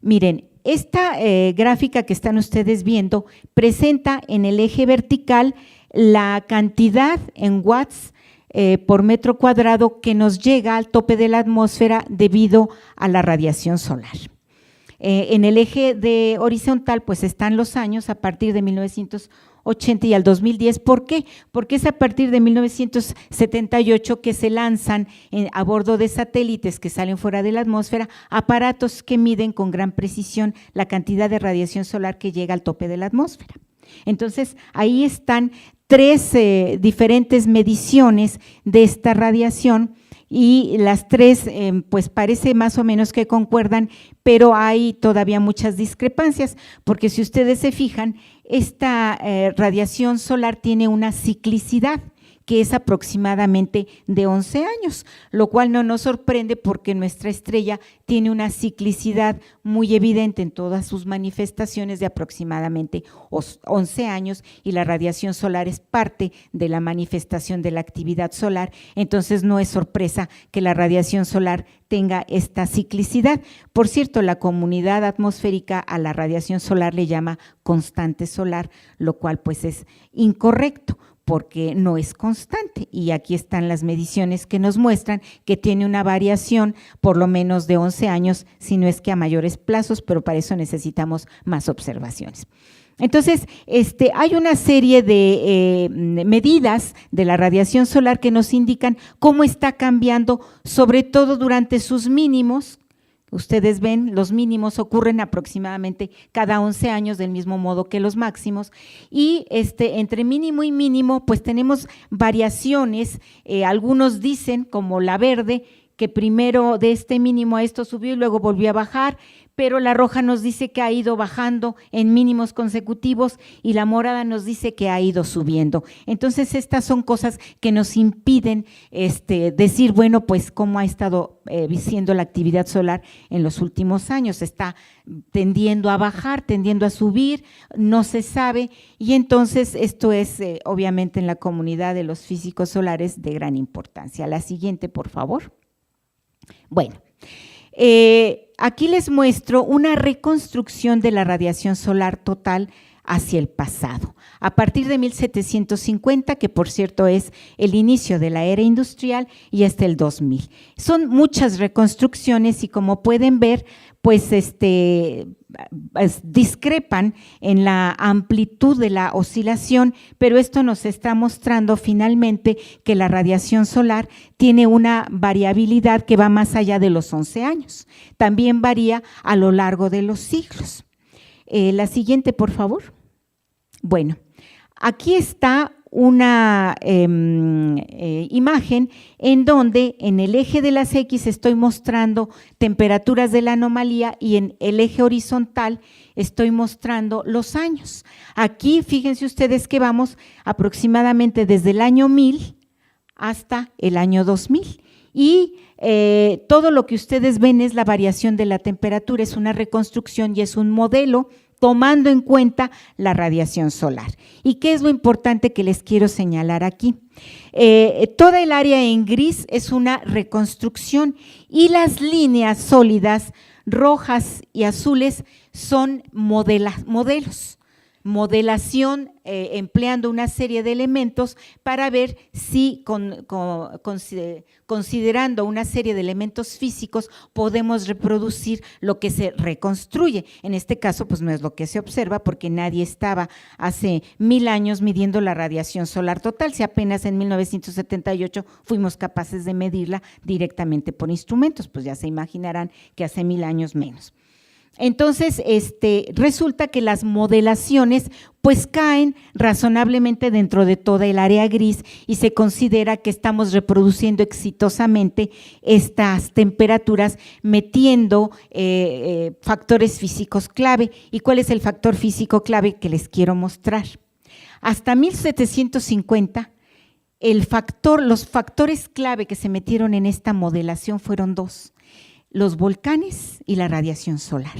Miren, esta gráfica que están ustedes viendo presenta en el eje vertical la cantidad en watts por metro cuadrado que nos llega al tope de la atmósfera debido a la radiación solar. En el eje de horizontal pues están los años a partir de 1980 y al 2010. ¿Por qué? Porque es a partir de 1978 que se lanzan a bordo de satélites que salen fuera de la atmósfera aparatos que miden con gran precisión la cantidad de radiación solar que llega al tope de la atmósfera. Entonces, ahí están 3 diferentes mediciones de esta radiación y las 3 pues parece más o menos que concuerdan, pero hay todavía muchas discrepancias, porque si ustedes se fijan, esta radiación solar tiene una ciclicidad que es aproximadamente de 11 años, lo cual no nos sorprende porque nuestra estrella tiene una ciclicidad muy evidente en todas sus manifestaciones de aproximadamente 11 años y la radiación solar es parte de la manifestación de la actividad solar, entonces no es sorpresa que la radiación solar tenga esta ciclicidad. Por cierto, la comunidad atmosférica a la radiación solar le llama constante solar, lo cual pues es incorrecto, porque no es constante y aquí están las mediciones que nos muestran que tiene una variación por lo menos de 11 años, si no es que a mayores plazos, pero para eso necesitamos más observaciones. Entonces, hay una serie de medidas de la radiación solar que nos indican cómo está cambiando, sobre todo durante sus mínimos, Ustedes ven, los mínimos ocurren aproximadamente cada 11 años, del mismo modo que los máximos, y entre mínimo y mínimo pues tenemos variaciones. Algunos dicen, como la verde, que primero de este mínimo a esto subió y luego volvió a bajar, pero la roja nos dice que ha ido bajando en mínimos consecutivos y la morada nos dice que ha ido subiendo. Entonces, estas son cosas que nos impiden decir, bueno, pues cómo ha estado siendo la actividad solar en los últimos años. Está tendiendo a bajar, tendiendo a subir, no se sabe, y entonces esto es obviamente en la comunidad de los físicos solares de gran importancia. La siguiente, por favor. Bueno, aquí les muestro una reconstrucción de la radiación solar total hacia el pasado, a partir de 1750, que por cierto es el inicio de la era industrial, y hasta el 2000. Son muchas reconstrucciones y como pueden ver, pues discrepan en la amplitud de la oscilación, pero esto nos está mostrando finalmente que la radiación solar tiene una variabilidad que va más allá de los 11 años. También varía a lo largo de los siglos. La siguiente, por favor. Bueno, aquí está una imagen en donde en el eje de las X estoy mostrando temperaturas de la anomalía y en el eje horizontal estoy mostrando los años. Aquí fíjense ustedes que vamos aproximadamente desde el año 1000 hasta el año 2000 y todo lo que ustedes ven es la variación de la temperatura, es una reconstrucción y es un modelo tomando en cuenta la radiación solar. ¿Y qué es lo importante que les quiero señalar aquí? Toda el área en gris es una reconstrucción y las líneas sólidas rojas y azules son modelos. Modelación empleando una serie de elementos para ver si considerando una serie de elementos físicos podemos reproducir lo que se reconstruye. En este caso pues no es lo que se observa porque nadie estaba hace 1000 años midiendo la radiación solar total, si apenas en 1978 fuimos capaces de medirla directamente por instrumentos, pues ya se imaginarán que hace 1000 años menos. Entonces, resulta que las modelaciones pues caen razonablemente dentro de toda el área gris y se considera que estamos reproduciendo exitosamente estas temperaturas metiendo factores físicos clave. ¿Y cuál es el factor físico clave que les quiero mostrar? Hasta 1750, los factores clave que se metieron en esta modelación fueron dos: los volcanes y la radiación solar.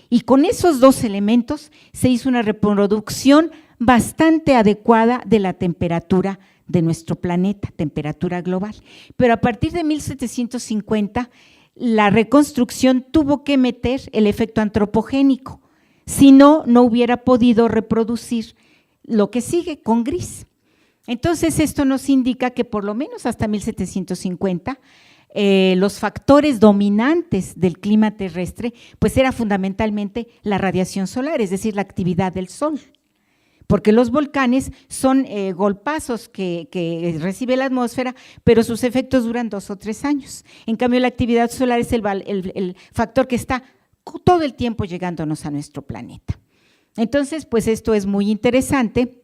Y con esos dos elementos se hizo una reproducción bastante adecuada de la temperatura de nuestro planeta, temperatura global. Pero a partir de 1750, la reconstrucción tuvo que meter el efecto antropogénico, si no, no hubiera podido reproducir lo que sigue con gris. Entonces, esto nos indica que por lo menos hasta 1750, los factores dominantes del clima terrestre, pues era fundamentalmente la radiación solar, es decir, la actividad del sol, porque los volcanes son golpazos que recibe la atmósfera, pero sus efectos duran 2 o 3 años. En cambio, la actividad solar es el factor que está todo el tiempo llegándonos a nuestro planeta. Entonces, pues esto es muy interesante,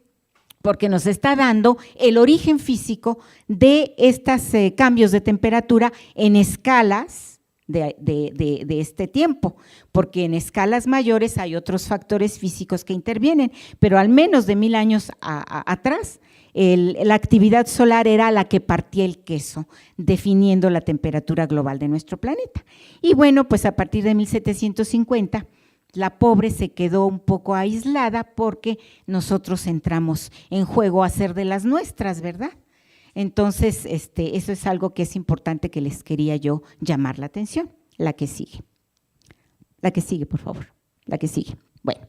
porque nos está dando el origen físico de estos cambios de temperatura en escalas de este tiempo, porque en escalas mayores hay otros factores físicos que intervienen, pero al menos de 1000 años atrás, la actividad solar era la que partía el queso, definiendo la temperatura global de nuestro planeta. Y bueno, pues a partir de 1750, la pobre se quedó un poco aislada porque nosotros entramos en juego a hacer de las nuestras, ¿verdad? Entonces, eso es algo que es importante que les quería yo llamar la atención. La que sigue. La que sigue, por favor. La que sigue. Bueno,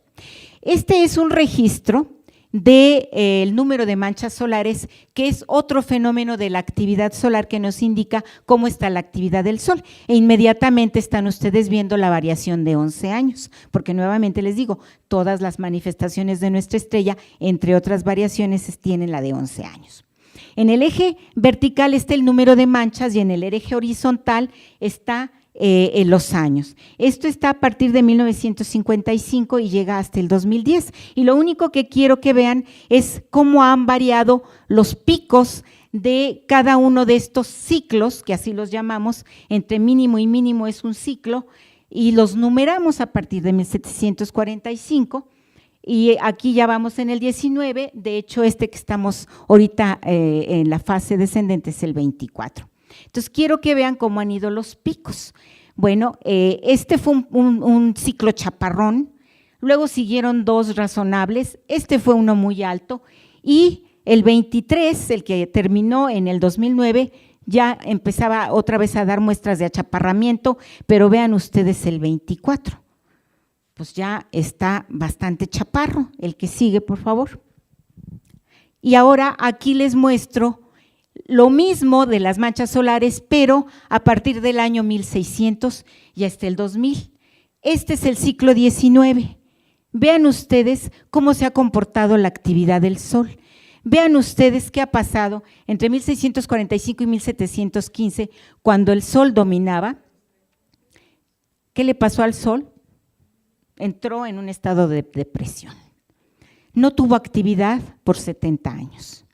este es un registro del número de manchas solares, que es otro fenómeno de la actividad solar que nos indica cómo está la actividad del Sol. E inmediatamente están ustedes viendo la variación de 11 años, porque nuevamente les digo, todas las manifestaciones de nuestra estrella, entre otras variaciones, tienen la de 11 años. En el eje vertical está el número de manchas y en el eje horizontal está en los años. Esto está a partir de 1955 y llega hasta el 2010. Y lo único que quiero que vean es cómo han variado los picos de cada uno de estos ciclos, que así los llamamos, entre mínimo y mínimo es un ciclo, y los numeramos a partir de 1745, y aquí ya vamos en el 19, de hecho este que estamos ahorita en la fase descendente es el 24. Entonces quiero que vean cómo han ido los picos. Bueno, este fue un ciclo chaparrón, luego siguieron dos razonables, este fue uno muy alto, y el 23, el que terminó en el 2009, ya empezaba otra vez a dar muestras de achaparramiento, pero vean ustedes el 24, pues ya está bastante chaparro. El que sigue, por favor. Y ahora aquí les muestro lo mismo de las manchas solares, pero a partir del año 1600 y hasta el 2000. Este es el ciclo 19. Vean ustedes cómo se ha comportado la actividad del Sol. Vean ustedes qué ha pasado entre 1645 y 1715, cuando el Sol dominaba. ¿Qué le pasó al Sol? Entró en un estado de depresión. No tuvo actividad por 70 años.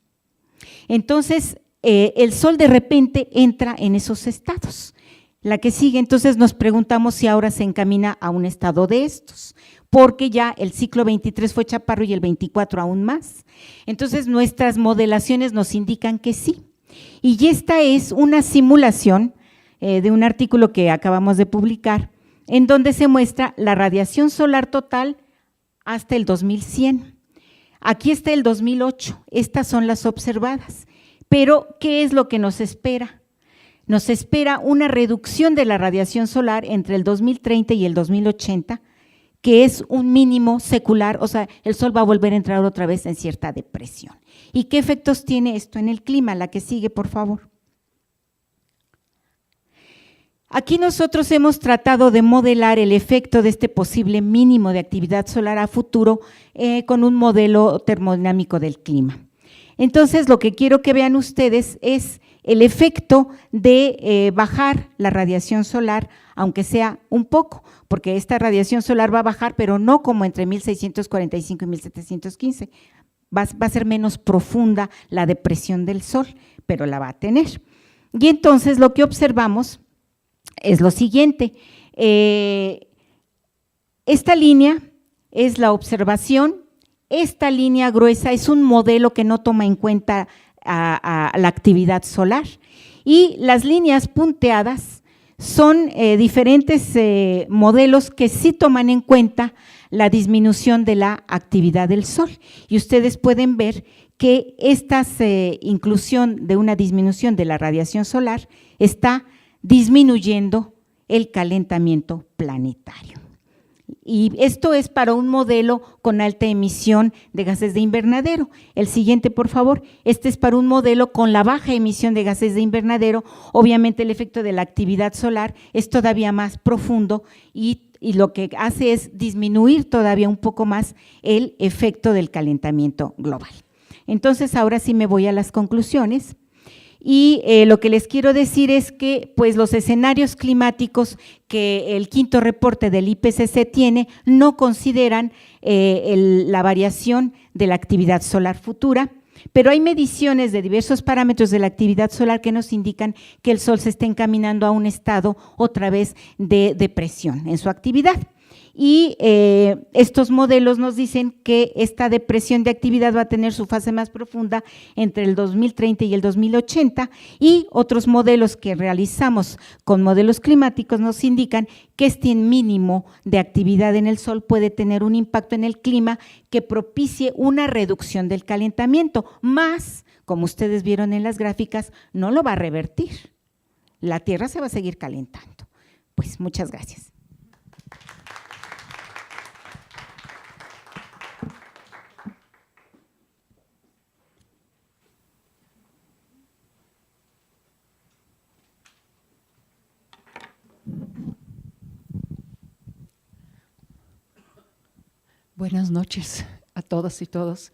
Entonces, el Sol de repente entra en esos estados. La que sigue, entonces nos preguntamos si ahora se encamina a un estado de estos, porque ya el ciclo 23 fue chaparro y el 24 aún más. Entonces nuestras modelaciones nos indican que sí. Y esta es una simulación de un artículo que acabamos de publicar, en donde se muestra la radiación solar total hasta el 2100. Aquí está el 2008, estas son las observadas. Pero, ¿qué es lo que nos espera? Nos espera una reducción de la radiación solar entre el 2030 y el 2080, que es un mínimo secular, o sea, el Sol va a volver a entrar otra vez en cierta depresión. ¿Y qué efectos tiene esto en el clima? La que sigue, por favor. Aquí nosotros hemos tratado de modelar el efecto de este posible mínimo de actividad solar a futuro con un modelo termodinámico del clima. Entonces, lo que quiero que vean ustedes es el efecto de bajar la radiación solar, aunque sea un poco, porque esta radiación solar va a bajar, pero no como entre 1645 y 1715, va a ser menos profunda la depresión del Sol, pero la va a tener. Y entonces lo que observamos es lo siguiente, esta línea es la observación, esta línea gruesa es un modelo que no toma en cuenta a la actividad solar, y las líneas punteadas son diferentes modelos que sí toman en cuenta la disminución de la actividad del Sol, y ustedes pueden ver que esta inclusión de una disminución de la radiación solar está disminuyendo el calentamiento planetario. Y esto es para un modelo con alta emisión de gases de invernadero. El siguiente, por favor. Este es para un modelo con la baja emisión de gases de invernadero. Obviamente el efecto de la actividad solar es todavía más profundo y lo que hace es disminuir todavía un poco más el efecto del calentamiento global. Entonces, ahora sí me voy a las conclusiones. Y lo que les quiero decir es que pues los escenarios climáticos que el quinto reporte del IPCC tiene no consideran la variación de la actividad solar futura, pero hay mediciones de diversos parámetros de la actividad solar que nos indican que el Sol se está encaminando a un estado otra vez de depresión en su actividad. Y estos modelos nos dicen que esta depresión de actividad va a tener su fase más profunda entre el 2030 y el 2080, y otros modelos que realizamos con modelos climáticos nos indican que este mínimo de actividad en el Sol puede tener un impacto en el clima que propicie una reducción del calentamiento, más, como ustedes vieron en las gráficas, no lo va a revertir. La Tierra se va a seguir calentando. Pues muchas gracias. Buenas noches a todas y todos.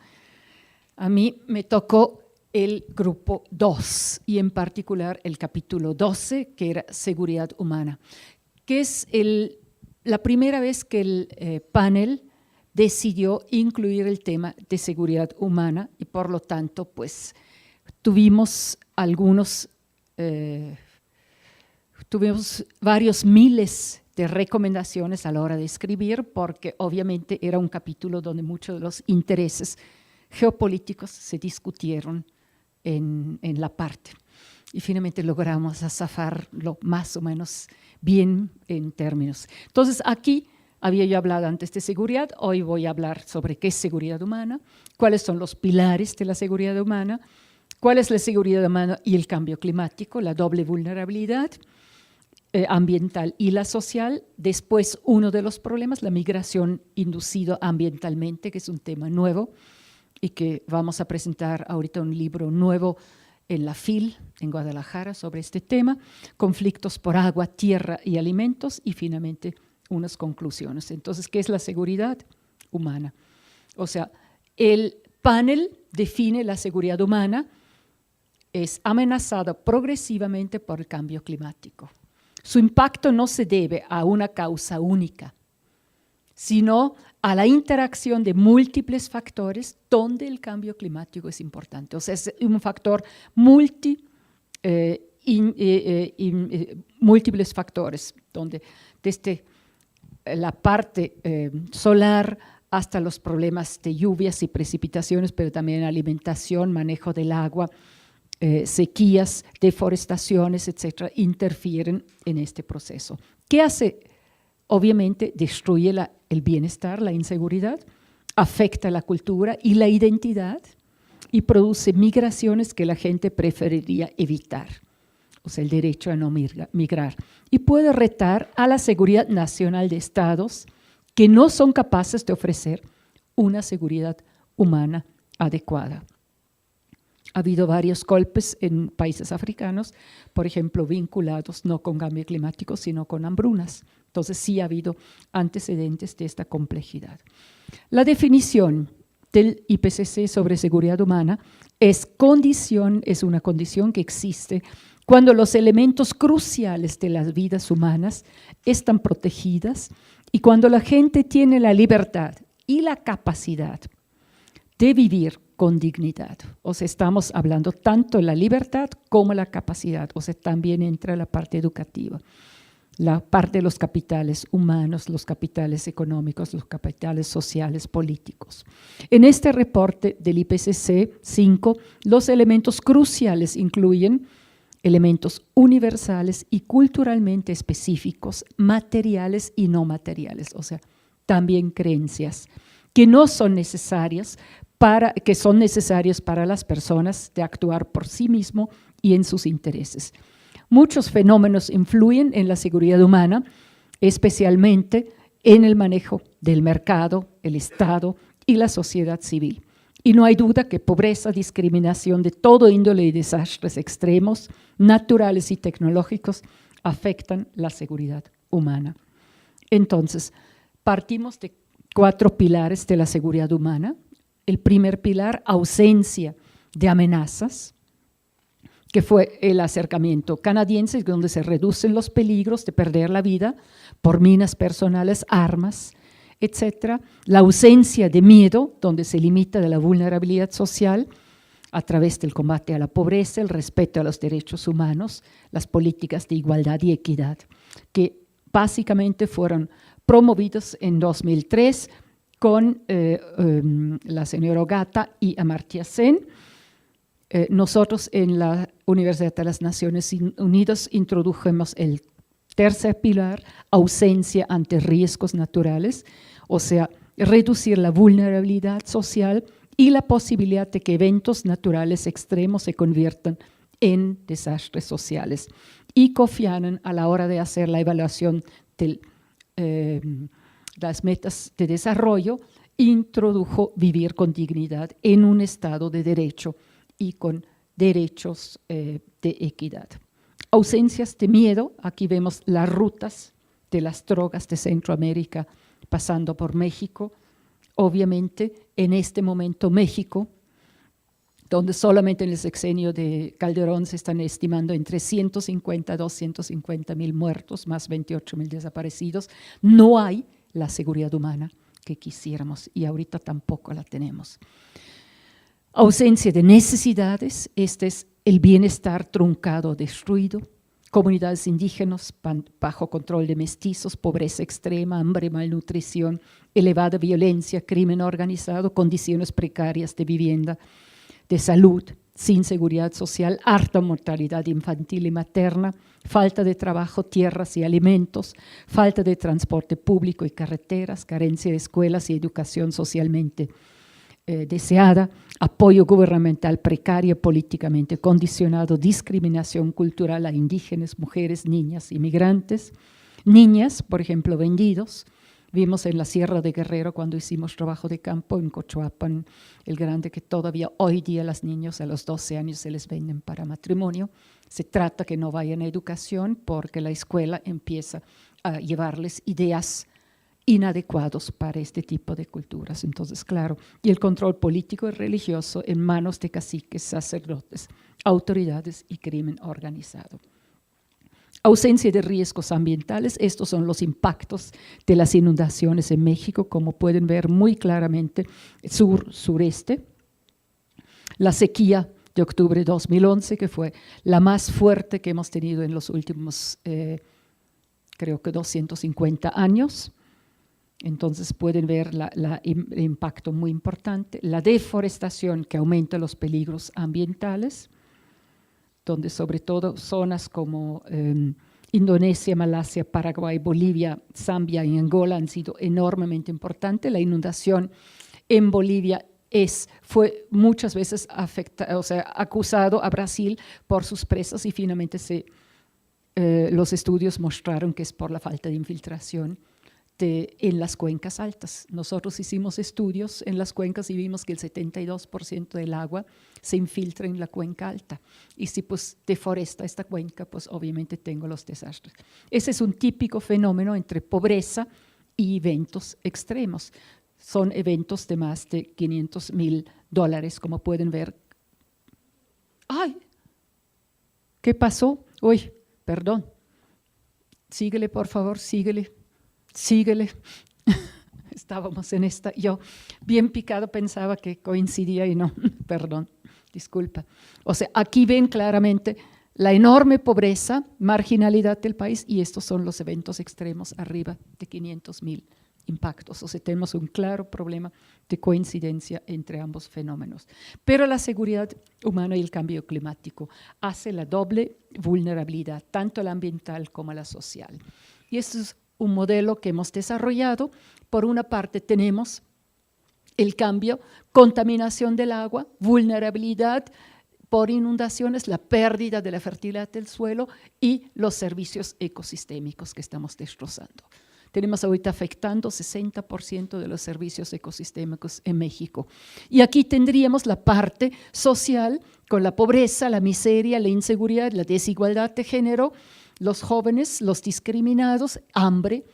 A mí me tocó el grupo 2 y en particular el capítulo 12, que era seguridad humana, que es la primera vez que el panel decidió incluir el tema de seguridad humana y por lo tanto pues tuvimos varios miles de recomendaciones a la hora de escribir, porque obviamente era un capítulo donde muchos de los intereses geopolíticos se discutieron en la parte. Y finalmente logramos zafarlo más o menos bien en términos. Entonces aquí había yo hablado antes de seguridad, hoy voy a hablar sobre qué es seguridad humana, cuáles son los pilares de la seguridad humana, cuál es la seguridad humana y el cambio climático, la doble vulnerabilidad ambiental y la social. Después, uno de los problemas, la migración inducida ambientalmente, que es un tema nuevo y que vamos a presentar ahorita un libro nuevo en la FIL, en Guadalajara, sobre este tema, conflictos por agua, tierra y alimentos, y finalmente unas conclusiones. Entonces, ¿qué es la seguridad humana? O sea, el panel define la seguridad humana, es amenazada progresivamente por el cambio climático. Su impacto no se debe a una causa única, sino a la interacción de múltiples factores donde el cambio climático es importante. O sea, es un factor múltiples factores, donde desde la parte solar hasta los problemas de lluvias y precipitaciones, pero también alimentación, manejo del agua, sequías, deforestaciones, etcétera, interfieren en este proceso. ¿Qué hace? Obviamente destruye el bienestar, la inseguridad, afecta la cultura y la identidad y produce migraciones que la gente preferiría evitar, o sea, el derecho a no migrar. Y puede retar a la seguridad nacional de estados que no son capaces de ofrecer una seguridad humana adecuada. Ha habido varios golpes en países africanos, por ejemplo, vinculados no con cambio climático, sino con hambrunas. Entonces, sí ha habido antecedentes de esta complejidad. La definición del IPCC sobre seguridad humana es una condición que existe cuando los elementos cruciales de las vidas humanas están protegidas y cuando la gente tiene la libertad y la capacidad de vivir con dignidad. O sea, estamos hablando tanto de la libertad como la capacidad. O sea, también entra la parte educativa, la parte de los capitales humanos, los capitales económicos, los capitales sociales, políticos. En este reporte del IPCC 5, los elementos cruciales incluyen elementos universales y culturalmente específicos, materiales y no materiales, o sea, también creencias que no son necesarias que son necesarias para las personas de actuar por sí mismo y en sus intereses. Muchos fenómenos influyen en la seguridad humana, especialmente en el manejo del mercado, el Estado y la sociedad civil. Y no hay duda que pobreza, discriminación de todo índole y desastres extremos, naturales y tecnológicos, afectan la seguridad humana. Entonces, partimos de 4 pilares de la seguridad humana. El primer pilar, ausencia de amenazas, que fue el acercamiento canadiense, donde se reducen los peligros de perder la vida por minas personales, armas, etcétera. La ausencia de miedo, donde se limita de la vulnerabilidad social a través del combate a la pobreza, el respeto a los derechos humanos, las políticas de igualdad y equidad, que básicamente fueron promovidos en 2003 con la señora Ogata y Amartya Sen. Nosotros en la Universidad de las Naciones Unidas introdujimos el tercer pilar, ausencia ante riesgos naturales, o sea, reducir la vulnerabilidad social y la posibilidad de que eventos naturales extremos se conviertan en desastres sociales. Y Kofi Annan, a la hora de hacer la evaluación de las metas de desarrollo, introdujo vivir con dignidad en un estado de derecho y con derechos de equidad. Ausencias de miedo, aquí vemos las rutas de las drogas de Centroamérica pasando por México. Obviamente, en este momento México, donde solamente en el sexenio de Calderón se están estimando entre 150 a 250 mil muertos, más 28 mil desaparecidos. No hay la seguridad humana que quisiéramos y ahorita tampoco la tenemos. Ausencia de necesidades, este es el bienestar truncado, destruido. Comunidades indígenas bajo control de mestizos, pobreza extrema, hambre, malnutrición, elevada violencia, crimen organizado, condiciones precarias de vivienda, de salud, sin seguridad social, alta mortalidad infantil y materna, falta de trabajo, tierras y alimentos, falta de transporte público y carreteras, carencia de escuelas y educación socialmente deseada, apoyo gubernamental precario, políticamente condicionado, discriminación cultural a indígenas, mujeres, niñas, inmigrantes, niñas, por ejemplo, vendidos. Vimos en la Sierra de Guerrero cuando hicimos trabajo de campo en Cochoapan, el Grande, que todavía hoy día las niñas a los 12 años se les venden para matrimonio. Se trata que no vayan a educación porque la escuela empieza a llevarles ideas inadecuados para este tipo de culturas. Entonces, claro, y el control político y religioso en manos de caciques, sacerdotes, autoridades y crimen organizado. Ausencia de riesgos ambientales, estos son los impactos de las inundaciones en México, como pueden ver muy claramente, sur-sureste. La sequía de octubre de 2011, que fue la más fuerte que hemos tenido en los últimos, creo que 250 años. Entonces pueden ver el impacto muy importante. La deforestación que aumenta los peligros ambientales, donde sobre todo zonas como Indonesia, Malasia, Paraguay, Bolivia, Zambia y Angola han sido enormemente importantes. La inundación en Bolivia fue muchas veces acusado a Brasil por sus presas y finalmente los estudios mostraron que es por la falta de infiltración en las cuencas altas. Nosotros hicimos estudios en las cuencas y vimos que el 72% del agua se infiltra en la cuenca alta. Y si pues deforesta esta cuenca, pues obviamente tengo los desastres. Ese es un típico fenómeno entre pobreza y eventos extremos. Son eventos de más de $500,000, como pueden ver. ¡Ay! ¿Qué pasó? Uy, perdón. Síguele, por favor, síguele. Estábamos en esta, yo bien picado pensaba que coincidía y no, perdón, disculpa. O sea, aquí ven claramente la enorme pobreza, marginalidad del país y estos son los eventos extremos arriba de 500,000 impactos. O sea, tenemos un claro problema de coincidencia entre ambos fenómenos. Pero la seguridad humana y el cambio climático hace la doble vulnerabilidad, tanto la ambiental como la social. Y esto es un modelo que hemos desarrollado. Por una parte tenemos el cambio, contaminación del agua, vulnerabilidad por inundaciones, la pérdida de la fertilidad del suelo y los servicios ecosistémicos que estamos destrozando. Tenemos ahorita afectando 60% de los servicios ecosistémicos en México. Y aquí tendríamos la parte social con la pobreza, la miseria, la inseguridad, la desigualdad de género, los jóvenes, los discriminados, hambre,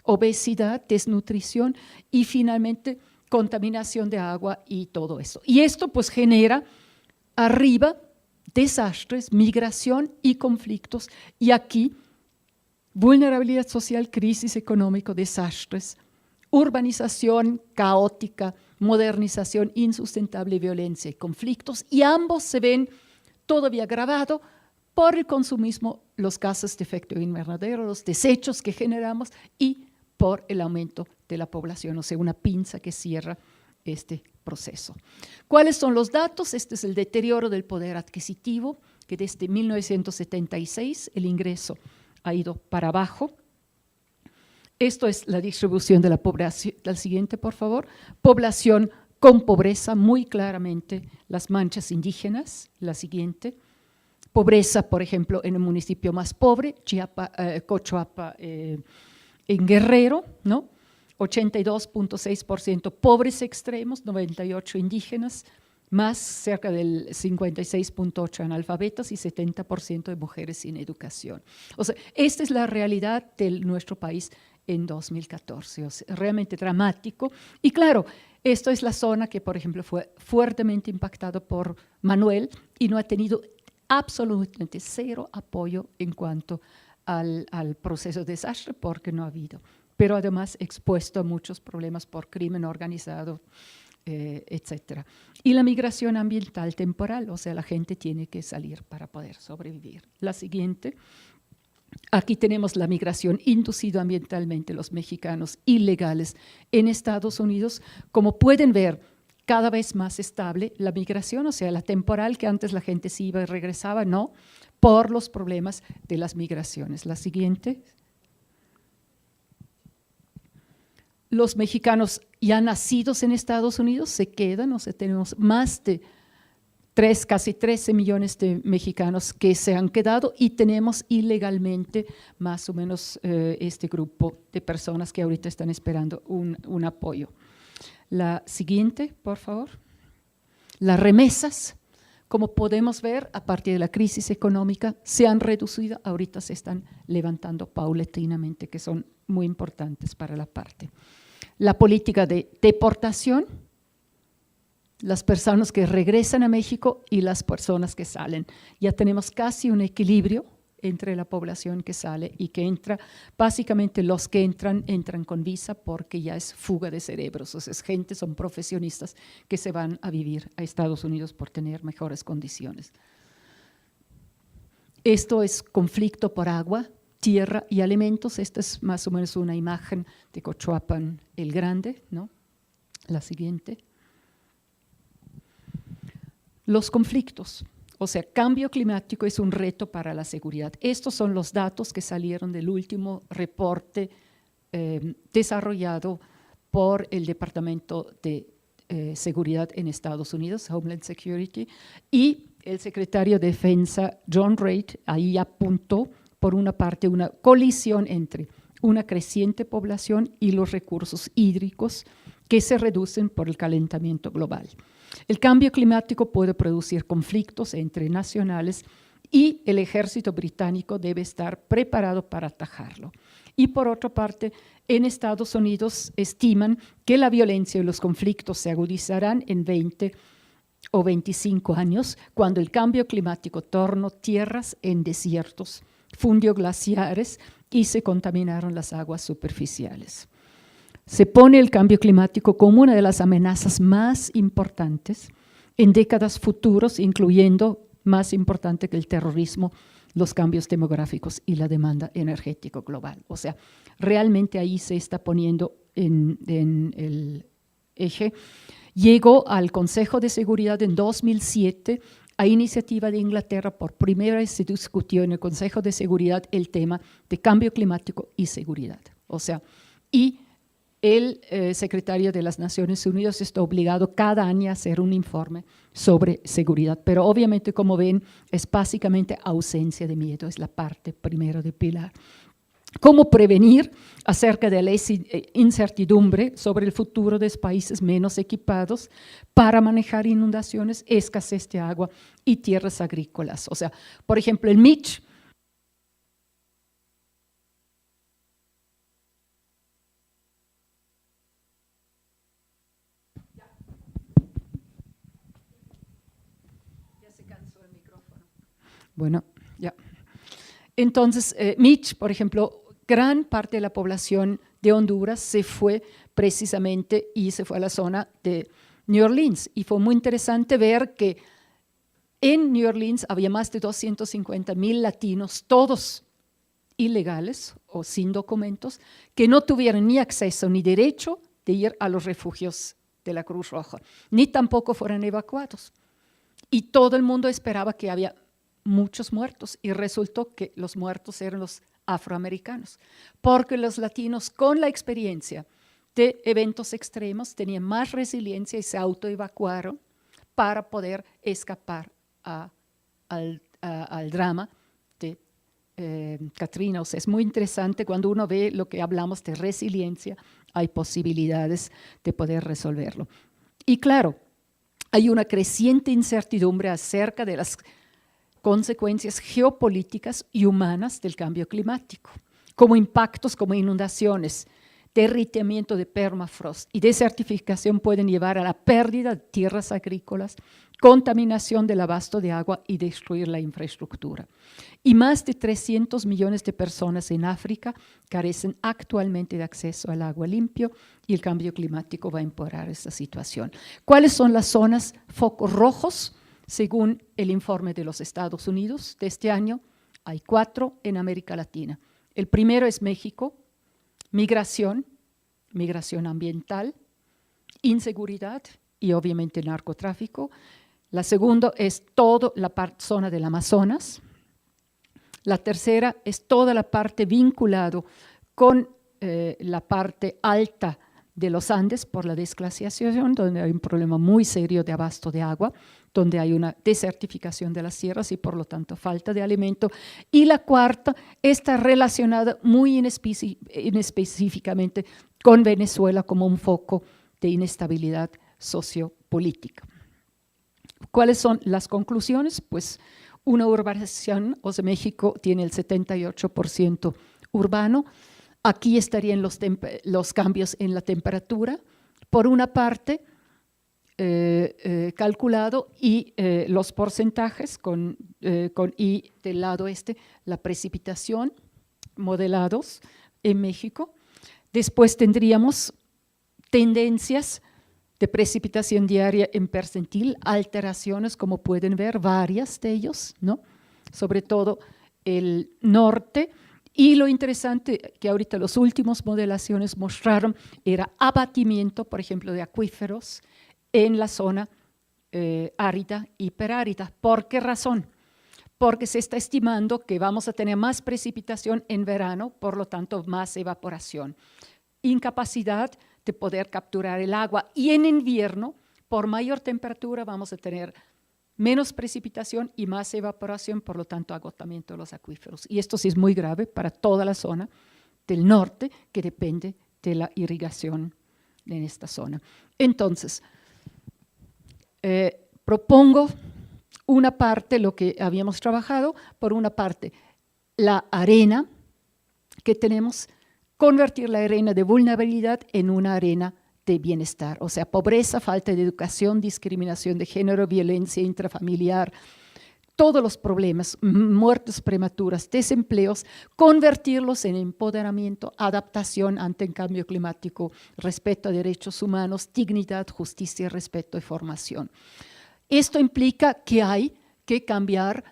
obesidad, desnutrición y finalmente contaminación de agua y todo eso. Y esto pues genera arriba desastres, migración y conflictos y aquí vulnerabilidad social, crisis económica, desastres, urbanización caótica, modernización insustentable, violencia y conflictos y ambos se ven todavía agravados por el consumismo, los gases de efecto invernadero, los desechos que generamos y por el aumento de la población, o sea, una pinza que cierra este proceso. ¿Cuáles son los datos? Este es el deterioro del poder adquisitivo, que desde 1976 el ingreso ha ido para abajo. Esto es la distribución de la población. La siguiente, por favor. Población con pobreza, muy claramente las manchas indígenas. La siguiente. Pobreza, por ejemplo, en el municipio más pobre, Cochoapa, en Guerrero, ¿no? 82.6% pobres extremos, 98 indígenas, más cerca del 56.8% analfabetas y 70% de mujeres sin educación. O sea, esta es la realidad de nuestro país en 2014. O sea, realmente dramático. Y claro, esto es la zona que, por ejemplo, fue fuertemente impactada por Manuel y no ha tenido absolutamente cero apoyo en cuanto al proceso de desastre, porque no ha habido. Pero además expuesto a muchos problemas por crimen organizado, etcétera. Y la migración ambiental temporal, o sea, la gente tiene que salir para poder sobrevivir. La siguiente. Aquí tenemos la migración inducida ambientalmente, los mexicanos ilegales en Estados Unidos. Como pueden ver, cada vez más estable la migración, o sea, la temporal, que antes la gente se iba y regresaba, no, por los problemas de las migraciones. La siguiente. Los mexicanos ya nacidos en Estados Unidos se quedan, o sea, tenemos más de casi 13 millones de mexicanos que se han quedado y tenemos ilegalmente más o menos este grupo de personas que ahorita están esperando un apoyo. La siguiente, por favor. Las remesas, como podemos ver, a partir de la crisis económica, se han reducido, ahorita se están levantando paulatinamente, que son muy importantes para la parte. La política de deportación, las personas que regresan a México y las personas que salen. Ya tenemos casi un equilibrio entre la población que sale y que entra. Básicamente los que entran con visa porque ya es fuga de cerebros. O sea, es gente, son profesionistas que se van a vivir a Estados Unidos por tener mejores condiciones. Esto es conflicto por agua, tierra y alimentos. Esta es más o menos una imagen de Cochuapan el Grande, ¿no? La siguiente. Los conflictos, o sea, cambio climático es un reto para la seguridad. Estos son los datos que salieron del último reporte desarrollado por el Departamento de Seguridad en Estados Unidos, Homeland Security, y el secretario de Defensa, John Reid, ahí apuntó, por una parte, una colisión entre una creciente población y los recursos hídricos que se reducen por el calentamiento global. El cambio climático puede producir conflictos entre nacionales y el ejército británico debe estar preparado para atajarlo. Y por otra parte, en Estados Unidos estiman que la violencia y los conflictos se agudizarán en 20 o 25 años cuando el cambio climático tornó tierras en desiertos, fundió glaciares y se contaminaron las aguas superficiales. Se pone el cambio climático como una de las amenazas más importantes en décadas futuras, incluyendo, más importante que el terrorismo, los cambios demográficos y la demanda energética global. O sea, realmente ahí se está poniendo en el eje. Llegó al Consejo de Seguridad en 2007, a iniciativa de Inglaterra, por primera vez se discutió en el Consejo de Seguridad el tema de cambio climático y seguridad. O sea, y el secretario de las Naciones Unidas está obligado cada año a hacer un informe sobre seguridad, pero obviamente, como ven, es básicamente ausencia de miedo, es la parte primera de pilar. ¿Cómo prevenir acerca de la incertidumbre sobre el futuro de los países menos equipados para manejar inundaciones, escasez de agua y tierras agrícolas? O sea, por ejemplo, el Mitch. Ya se cansó el micrófono. Bueno, ya. Entonces, Mitch, por ejemplo, gran parte de la población de Honduras se fue precisamente y se fue a la zona de New Orleans. Y fue muy interesante ver que en New Orleans había más de 250,000 latinos, todos ilegales o sin documentos, que no tuvieron ni acceso ni derecho de ir a los refugios de la Cruz Roja, ni tampoco fueron evacuados. Y todo el mundo esperaba que había muchos muertos y resultó que los muertos eran los afroamericanos, porque los latinos con la experiencia de eventos extremos tenían más resiliencia y se autoevacuaron para poder escapar al drama de Katrina. O sea, es muy interesante cuando uno ve lo que hablamos de resiliencia, hay posibilidades de poder resolverlo. Y claro, hay una creciente incertidumbre acerca de las consecuencias geopolíticas y humanas del cambio climático. como impactos como inundaciones, derretimiento de permafrost y desertificación pueden llevar a la pérdida de tierras agrícolas, contaminación del abasto de agua y destruir la infraestructura. Y más de 300 millones de personas en África carecen actualmente de acceso al agua limpio y el cambio climático va a empeorar esta situación. ¿Cuáles son las zonas focos rojos? Según el informe de los Estados Unidos de este año, hay 4 en América Latina. El primero es México, migración ambiental, inseguridad y obviamente narcotráfico. La segunda es toda la zona del Amazonas. La tercera es toda la parte vinculada con la parte alta de los Andes por la desglaciación, donde hay un problema muy serio de abasto de agua, donde hay una desertificación de las tierras y por lo tanto falta de alimento. Y la cuarta está relacionada muy específicamente con Venezuela como un foco de inestabilidad sociopolítica. ¿Cuáles son las conclusiones? Pues una urbanización, o sea, México tiene el 78% urbano. Aquí estarían los cambios en la temperatura. Por una parte, calculado y los porcentajes y del lado la precipitación modelados en México. Después tendríamos tendencias de precipitación diaria en percentil, alteraciones como pueden ver, varias de ellos, ¿no? Sobre todo el norte. Y lo interesante que ahorita las últimas modelaciones mostraron era abatimiento, por ejemplo, de acuíferos en la zona árida, hiperárida. ¿Por qué razón? Porque se está estimando que vamos a tener más precipitación en verano, por lo tanto más evaporación. Incapacidad de poder capturar el agua y en invierno, por mayor temperatura, vamos a tener menos precipitación y más evaporación, por lo tanto agotamiento de los acuíferos. Y esto sí es muy grave para toda la zona del norte que depende de la irrigación en esta zona. Entonces, propongo una parte, lo que habíamos trabajado, por una parte, la arena que tenemos, convertir la arena de vulnerabilidad en una arena de bienestar, o sea, pobreza, falta de educación, discriminación de género, violencia intrafamiliar, todos los problemas, muertes prematuras, desempleos, convertirlos en empoderamiento, adaptación ante el cambio climático, respeto a derechos humanos, dignidad, justicia, respeto y formación. Esto implica que hay que cambiar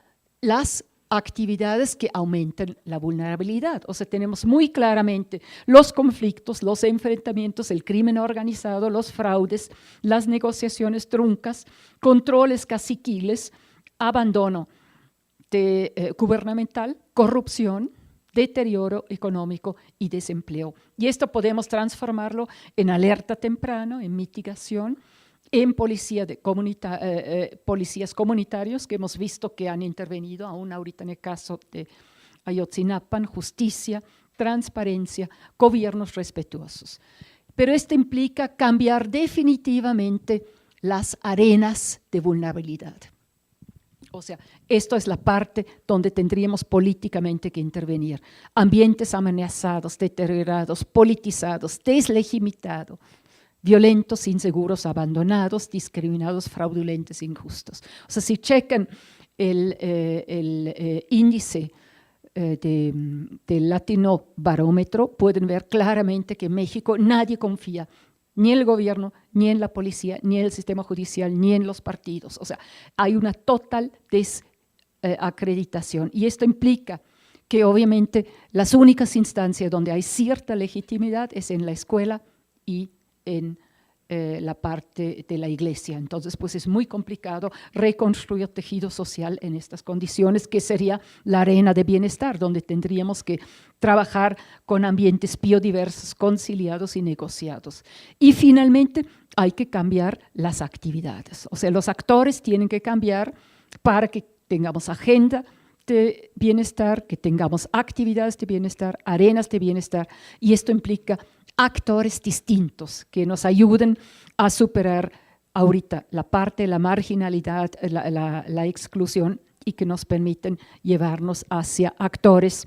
las actividades que aumenten la vulnerabilidad. O sea, tenemos muy claramente los conflictos, los enfrentamientos, el crimen organizado, los fraudes, las negociaciones truncas, controles caciquiles, abandono gubernamental, corrupción, deterioro económico y desempleo. Y esto podemos transformarlo en alerta temprana, en mitigación, en policías comunitarios que hemos visto que han intervenido, aún ahorita en el caso de Ayotzinapa, justicia, transparencia, gobiernos respetuosos. Pero esto implica cambiar definitivamente las arenas de vulnerabilidad. O sea, esto es la parte donde tendríamos políticamente que intervenir. Ambientes amenazados, deteriorados, politizados, deslegitimados, violentos, inseguros, abandonados, discriminados, fraudulentos, injustos. O sea, si checan el índice del Latino Barómetro, pueden ver claramente que en México nadie confía ni en el gobierno, ni en la policía, ni en el sistema judicial, ni en los partidos. O sea, hay una total desacreditación. Y esto implica que obviamente las únicas instancias donde hay cierta legitimidad es en la escuela y en la parte de la iglesia. Entonces, pues es muy complicado reconstruir tejido social en estas condiciones, que sería la arena de bienestar, donde tendríamos que trabajar con ambientes biodiversos, conciliados y negociados. Y finalmente, hay que cambiar las actividades. O sea, los actores tienen que cambiar para que tengamos agenda de bienestar, que tengamos actividades de bienestar, arenas de bienestar, y esto implica actores distintos que nos ayuden a superar ahorita la parte de la marginalidad, la exclusión, y que nos permiten llevarnos hacia actores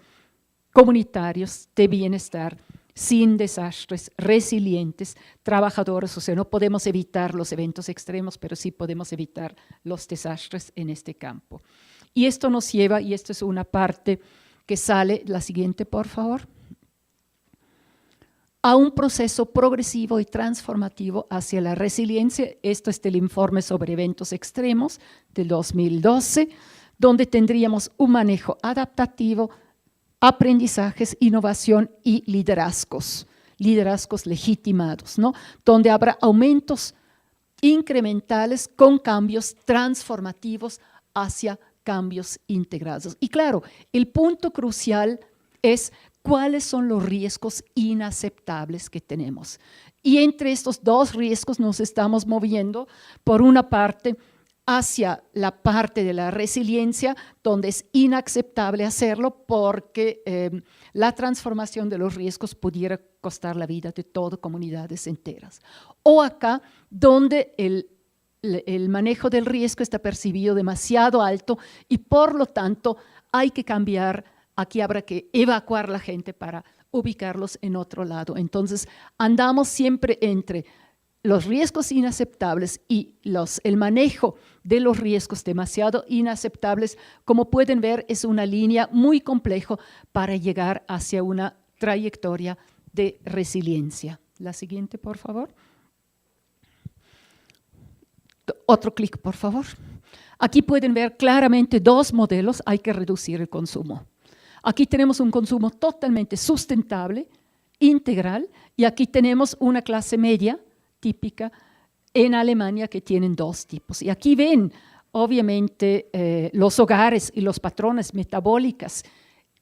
comunitarios de bienestar, sin desastres, resilientes, trabajadores. O sea, no podemos evitar los eventos extremos, pero sí podemos evitar los desastres en este campo. Y esto nos lleva, y esto es una parte que sale, la siguiente por favor, a un proceso progresivo y transformativo hacia la resiliencia. Esto es del informe sobre eventos extremos del 2012, donde tendríamos un manejo adaptativo, aprendizajes, innovación y liderazgos legitimados, ¿no? Donde habrá aumentos incrementales con cambios transformativos hacia cambios integrados. Y claro, el punto crucial es cuáles son los riesgos inaceptables que tenemos. Y entre estos dos riesgos nos estamos moviendo, por una parte, hacia la parte de la resiliencia, donde es inaceptable hacerlo porque la transformación de los riesgos pudiera costar la vida de todas comunidades enteras. O acá, donde el manejo del riesgo está percibido demasiado alto y por lo tanto hay que cambiar. Aquí habrá que evacuar la gente para ubicarlos en otro lado. Entonces, andamos siempre entre los riesgos inaceptables y el manejo de los riesgos demasiado inaceptables. Como pueden ver, es una línea muy compleja para llegar hacia una trayectoria de resiliencia. La siguiente, por favor. Otro clic, por favor. Aquí pueden ver claramente dos modelos. Hay que reducir el consumo. Aquí tenemos un consumo totalmente sustentable, integral, y aquí tenemos una clase media típica en Alemania que tienen dos tipos. Y aquí ven, obviamente, los hogares y los patrones metabólicas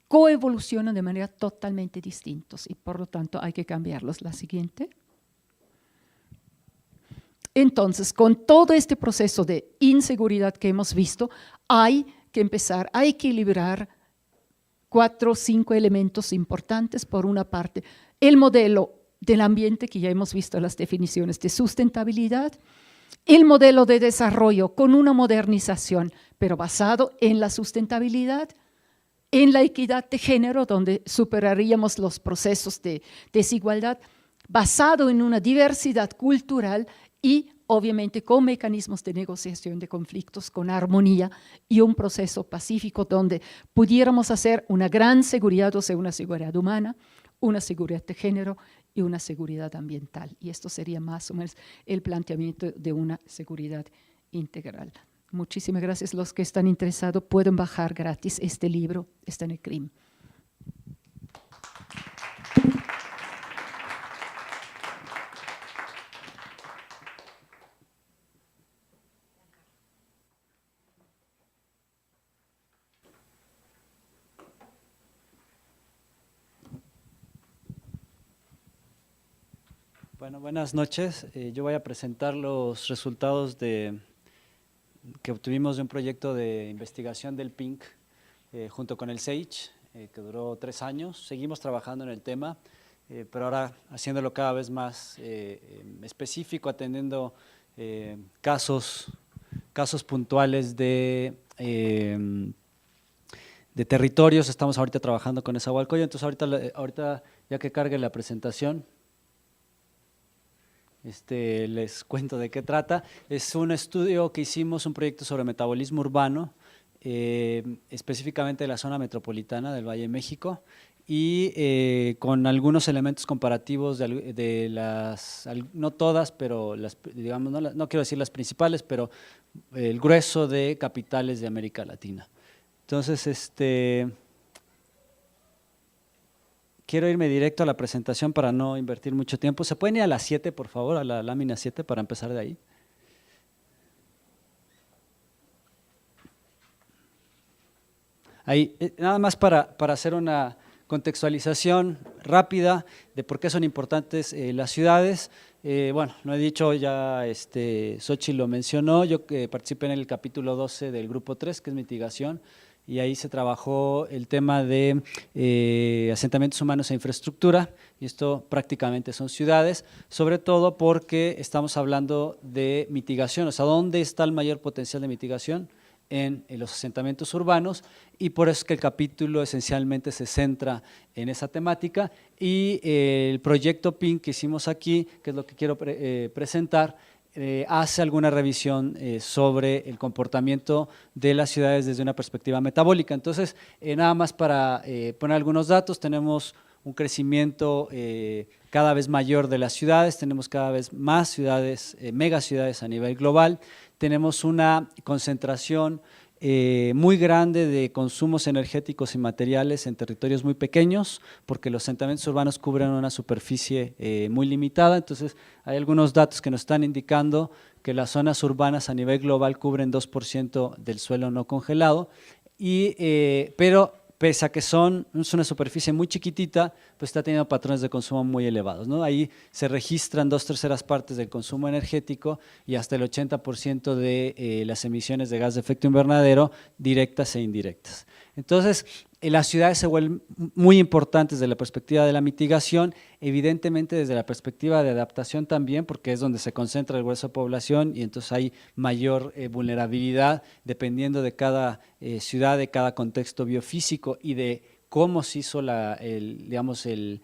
coevolucionan de manera totalmente distintos y por lo tanto hay que cambiarlos. La siguiente. Entonces, con todo este proceso de inseguridad que hemos visto, hay que empezar a equilibrar 4 o 5 elementos importantes. Por una parte, el modelo del ambiente, que ya hemos visto las definiciones de sustentabilidad, el modelo de desarrollo con una modernización, pero basado en la sustentabilidad, en la equidad de género, donde superaríamos los procesos de desigualdad, basado en una diversidad cultural y obviamente con mecanismos de negociación de conflictos, con armonía y un proceso pacífico donde pudiéramos hacer una gran seguridad, o sea, una seguridad humana, una seguridad de género y una seguridad ambiental. Y esto sería más o menos el planteamiento de una seguridad integral. Muchísimas gracias. Los que están interesados pueden bajar gratis este libro, está en el CRIM. Bueno, buenas noches. Yo voy a presentar los resultados que obtuvimos de un proyecto de investigación del PINC junto con el SAGE, que duró 3 años. Seguimos trabajando en el tema, pero ahora haciéndolo cada vez más específico, atendiendo casos puntuales de territorios. Estamos ahorita trabajando con Nezahualcóyotl, entonces ahorita ya que cargue la presentación, les cuento de qué trata. Es un estudio que hicimos, un proyecto sobre metabolismo urbano, específicamente de la zona metropolitana del Valle de México, y con algunos elementos comparativos de las, no todas, pero digamos, no quiero decir las principales, pero el grueso de capitales de América Latina. Entonces, quiero irme directo a la presentación para no invertir mucho tiempo. ¿Se pueden ir a la 7, por favor, a la lámina 7 para empezar de ahí? Ahí, nada más para hacer una contextualización rápida de por qué son importantes las ciudades. Bueno, no he dicho, ya Xochitl lo mencionó, yo participé en el capítulo 12 del grupo 3, que es mitigación, y ahí se trabajó el tema de asentamientos humanos e infraestructura, y esto prácticamente son ciudades, sobre todo porque estamos hablando de mitigación, o sea, ¿dónde está el mayor potencial de mitigación? en los asentamientos urbanos, y por eso es que el capítulo esencialmente se centra en esa temática, y el proyecto PIN que hicimos aquí, que es lo que quiero presentar, hace alguna revisión sobre el comportamiento de las ciudades desde una perspectiva metabólica. Entonces, nada más para poner algunos datos, tenemos un crecimiento cada vez mayor de las ciudades, tenemos cada vez más ciudades, megaciudades a nivel global, tenemos una concentración muy grande de consumos energéticos y materiales en territorios muy pequeños, porque los asentamientos urbanos cubren una superficie muy limitada. Entonces hay algunos datos que nos están indicando que las zonas urbanas a nivel global cubren 2% del suelo no congelado, pero pese a que es una superficie muy chiquitita, pues está teniendo patrones de consumo muy elevados, ¿no? Ahí se registran 2/3 partes del consumo energético y hasta el 80% de las emisiones de gas de efecto invernadero directas e indirectas. Entonces, las ciudades se vuelven muy importantes desde la perspectiva de la mitigación, evidentemente desde la perspectiva de adaptación también, porque es donde se concentra el grueso de población y entonces hay mayor vulnerabilidad dependiendo de cada ciudad, de cada contexto biofísico y de cómo se hizo el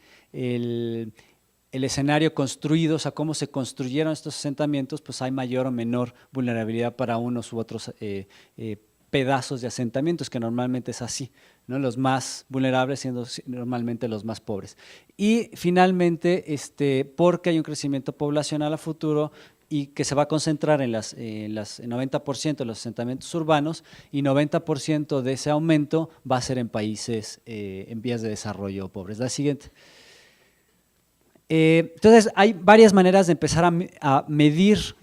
escenario construido, o sea, cómo se construyeron estos asentamientos, pues hay mayor o menor vulnerabilidad para unos u otros pedazos de asentamientos, que normalmente es así, ¿no? Los más vulnerables siendo normalmente los más pobres. Y finalmente, porque hay un crecimiento poblacional a futuro y que se va a concentrar en 90% de los asentamientos urbanos, y 90% de ese aumento va a ser en países en vías de desarrollo pobres. La siguiente. Entonces, hay varias maneras de empezar a medir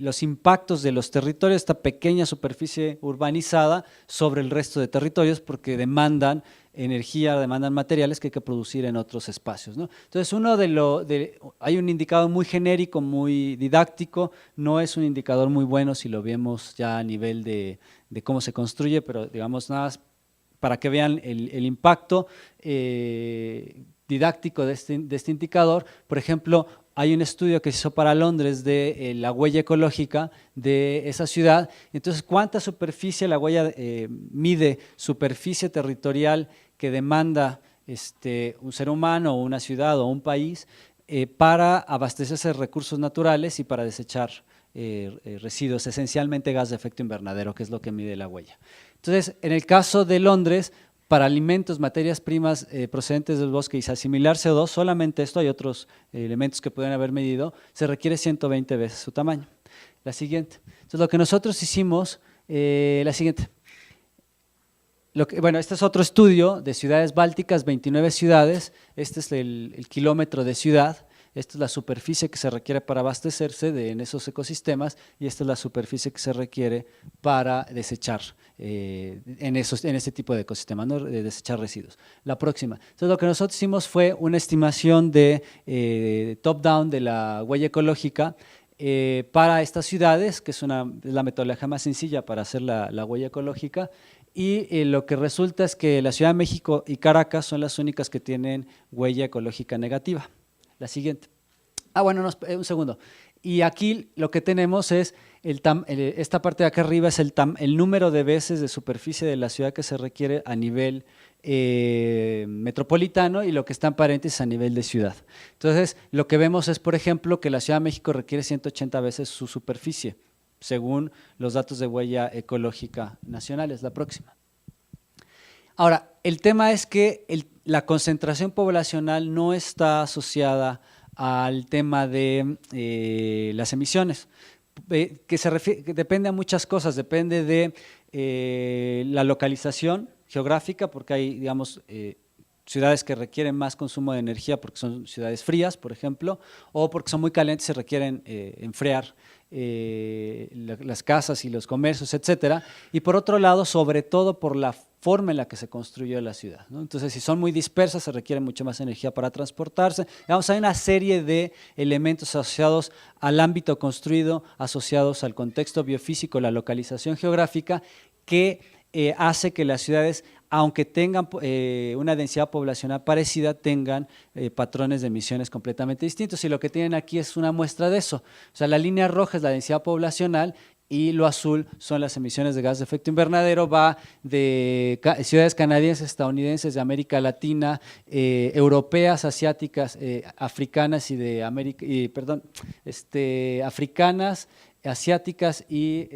los impactos de los territorios, esta pequeña superficie urbanizada sobre el resto de territorios, porque demandan energía, demandan materiales que hay que producir en otros espacios, ¿no? Entonces, hay un indicador muy genérico, muy didáctico, no es un indicador muy bueno si lo vemos ya a nivel de cómo se construye, pero digamos nada más para que vean el impacto didáctico de este indicador. Por ejemplo, hay un estudio que se hizo para Londres de la huella ecológica de esa ciudad. Entonces, ¿cuánta superficie la huella mide superficie territorial que demanda un ser humano o una ciudad o un país para abastecerse de recursos naturales y para desechar residuos, esencialmente gas de efecto invernadero, que es lo que mide la huella? Entonces, en el caso de Londres, para alimentos, materias primas procedentes del bosque y asimilar CO2, solamente esto, hay otros elementos que pueden haber medido, se requiere 120 veces su tamaño. La siguiente. Entonces, lo que nosotros hicimos, la siguiente. Bueno, este es otro estudio de ciudades bálticas, 29 ciudades, este es el kilómetro de ciudad. Esta es la superficie que se requiere para abastecerse en esos ecosistemas y esta es la superficie que se requiere para desechar en ese tipo de ecosistemas, ¿no? De desechar residuos. La próxima. Entonces, lo que nosotros hicimos fue una estimación de top-down de la huella ecológica para estas ciudades, que es la metodología más sencilla para hacer la huella ecológica, y lo que resulta es que la Ciudad de México y Caracas son las únicas que tienen huella ecológica negativa. La siguiente. Bueno, un segundo. Y aquí lo que tenemos es, esta parte de acá arriba es el número de veces de superficie de la ciudad que se requiere a nivel metropolitano, y lo que está en paréntesis a nivel de ciudad. Entonces, lo que vemos es, por ejemplo, que la Ciudad de México requiere 180 veces su superficie, según los datos de huella ecológica nacionales. La próxima. Ahora, el tema es que la concentración poblacional no está asociada al tema de las emisiones, que depende a muchas cosas, depende de la localización geográfica, porque hay, digamos, ciudades que requieren más consumo de energía porque son ciudades frías, por ejemplo, o porque son muy calientes y se requieren enfriar las casas y los comercios, etcétera. Y por otro lado, sobre todo por la forma en la que se construyó la ciudad, ¿no? Entonces, si son muy dispersas, se requiere mucho más energía para transportarse. Digamos, hay una serie de elementos asociados al ámbito construido, asociados al contexto biofísico, la localización geográfica, que hace que las ciudades, aunque tengan una densidad poblacional parecida, tengan patrones de emisiones completamente distintos. Y lo que tienen aquí es una muestra de eso. O sea, la línea roja es la densidad poblacional y lo azul son las emisiones de gas de efecto invernadero, va de ciudades canadienses, estadounidenses, de América Latina, europeas, asiáticas, africanas y de América, africanas, asiáticas y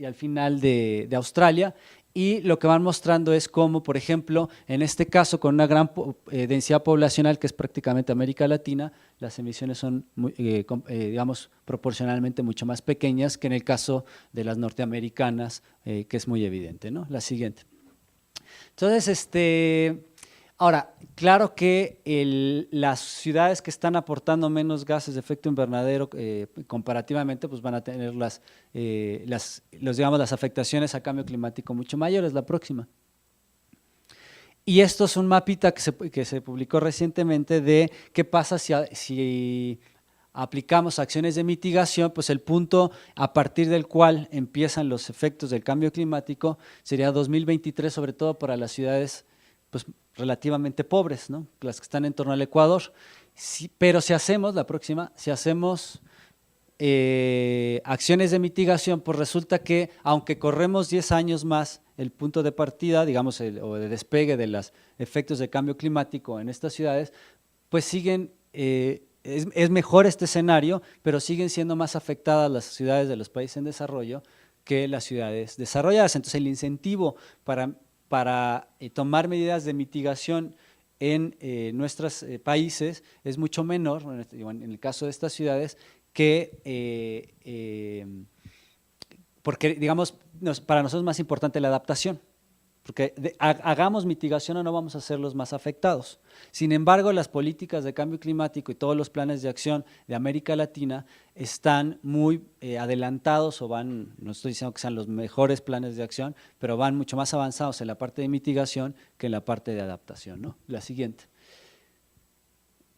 al final de Australia. Y lo que van mostrando es cómo, por ejemplo, en este caso, con una gran densidad poblacional, que es prácticamente América Latina, las emisiones son, digamos, proporcionalmente mucho más pequeñas que en el caso de las norteamericanas, que es muy evidente, ¿no? La siguiente. Entonces, ahora, claro que las ciudades que están aportando menos gases de efecto invernadero comparativamente, pues van a tener las afectaciones a cambio climático mucho mayores. La próxima. Y esto es un mapita que se publicó recientemente de qué pasa si aplicamos acciones de mitigación, pues el punto a partir del cual empiezan los efectos del cambio climático sería 2023, sobre todo para las ciudades pues relativamente pobres, ¿no? Las que están en torno al Ecuador. Pero si hacemos, la próxima, si hacemos acciones de mitigación, pues resulta que aunque corremos 10 años más el punto de partida, digamos, o de despegue de los efectos de cambio climático en estas ciudades, pues siguen, es mejor este escenario, pero siguen siendo más afectadas las ciudades de los países en desarrollo que las ciudades desarrolladas. Entonces el incentivo para tomar medidas de mitigación en nuestros países es mucho menor, en el caso de estas ciudades, porque digamos, para nosotros es más importante la adaptación, porque hagamos mitigación o no vamos a ser los más afectados. Sin embargo, las políticas de cambio climático y todos los planes de acción de América Latina están muy adelantados o van, no estoy diciendo que sean los mejores planes de acción, pero van mucho más avanzados en la parte de mitigación que en la parte de adaptación, ¿no? La siguiente.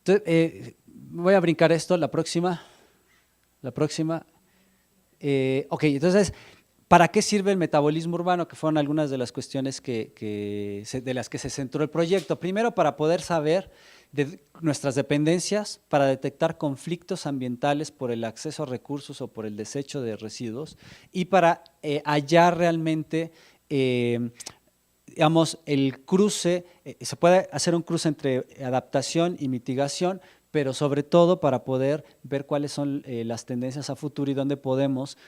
Entonces, voy a brincar esto, la próxima. Ok, entonces, ¿para qué sirve el metabolismo urbano? Que fueron algunas de las cuestiones de las que se centró el proyecto. Primero, para poder saber de nuestras dependencias, para detectar conflictos ambientales por el acceso a recursos o por el desecho de residuos, y para hallar realmente, digamos, el cruce, se puede hacer un cruce entre adaptación y mitigación, pero sobre todo para poder ver cuáles son las tendencias a futuro y dónde podemos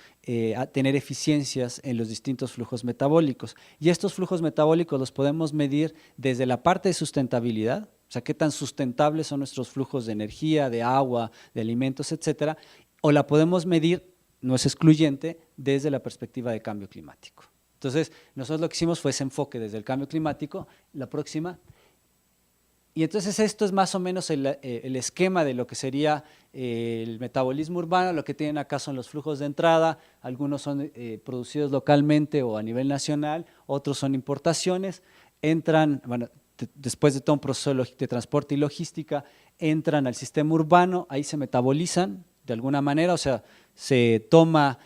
tener eficiencias en los distintos flujos metabólicos. Y estos flujos metabólicos los podemos medir desde la parte de sustentabilidad, o sea, qué tan sustentables son nuestros flujos de energía, de agua, de alimentos, etcétera, o la podemos medir, no es excluyente, desde la perspectiva de cambio climático. Entonces, nosotros lo que hicimos fue ese enfoque desde el cambio climático. La próxima. Y entonces esto es más o menos el esquema de lo que sería el metabolismo urbano. Lo que tienen acá son los flujos de entrada, algunos son producidos localmente o a nivel nacional, otros son importaciones, entran, bueno, después de todo un proceso de transporte y logística, entran al sistema urbano, ahí se metabolizan de alguna manera, o sea, se toma,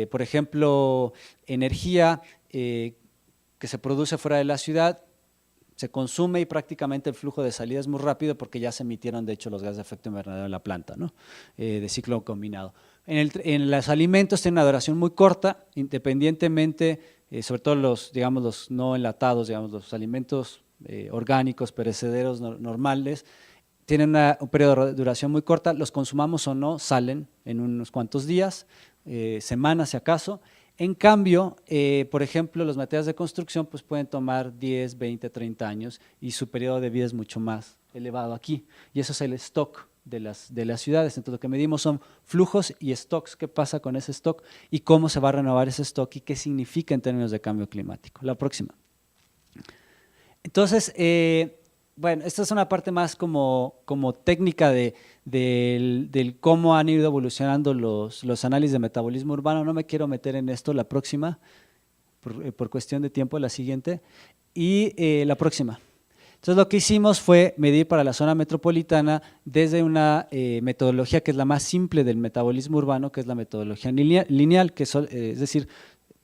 por ejemplo, energía que se produce fuera de la ciudad, se consume y prácticamente el flujo de salida es muy rápido porque ya se emitieron de hecho los gases de efecto invernadero en la planta, ¿no? De ciclo combinado. En los alimentos tienen una duración muy corta, independientemente, sobre todo los no enlatados, digamos, los alimentos orgánicos, perecederos normales, tienen un periodo de duración muy corta, los consumamos o no, salen en unos cuantos días, semanas si acaso. En cambio, por ejemplo, los materiales de construcción pues pueden tomar 10, 20, 30 años y su periodo de vida es mucho más elevado aquí. Y eso es el stock de las ciudades. Entonces, lo que medimos son flujos y stocks, qué pasa con ese stock y cómo se va a renovar ese stock y qué significa en términos de cambio climático. La próxima. Entonces, bueno, esta es una parte más como técnica del cómo han ido evolucionando los análisis de metabolismo urbano. No me quiero meter en esto, la próxima, por cuestión de tiempo, la siguiente. Y la próxima. Entonces lo que hicimos fue medir para la zona metropolitana desde una metodología que es la más simple del metabolismo urbano, que es la metodología lineal, que es decir,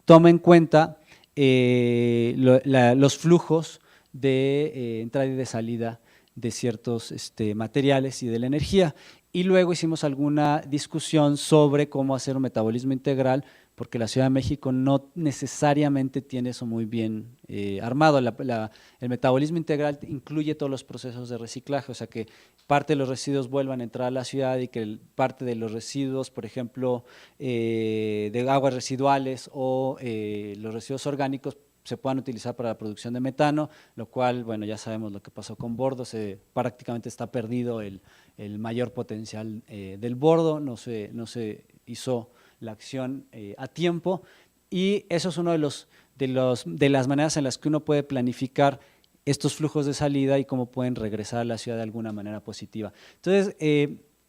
toma en cuenta los flujos de entrada y de salida de ciertos materiales y de la energía. Y luego hicimos alguna discusión sobre cómo hacer un metabolismo integral, porque la Ciudad de México no necesariamente tiene eso muy bien armado. El metabolismo integral incluye todos los procesos de reciclaje, o sea que parte de los residuos vuelvan a entrar a la ciudad y que parte de los residuos, por ejemplo, de aguas residuales o los residuos orgánicos se puedan utilizar para la producción de metano, lo cual, bueno, ya sabemos lo que pasó con Bordo, prácticamente está perdido el mayor potencial del Bordo, no se hizo la acción a tiempo, y eso es uno de las maneras en las que uno puede planificar estos flujos de salida y cómo pueden regresar a la ciudad de alguna manera positiva. Entonces,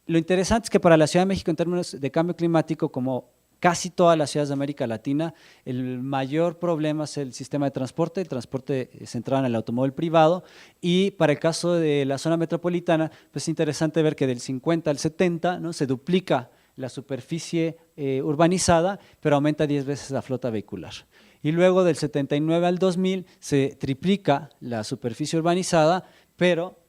lo interesante es que para la Ciudad de México, en términos de cambio climático, como casi todas las ciudades de América Latina, el mayor problema es el sistema de transporte. El transporte centrado en el automóvil privado, y para el caso de la zona metropolitana, pues es interesante ver que del 50 al 70, ¿no?, se duplica la superficie urbanizada, pero aumenta 10 veces la flota vehicular. Y luego del 79 al 2000 se triplica la superficie urbanizada, pero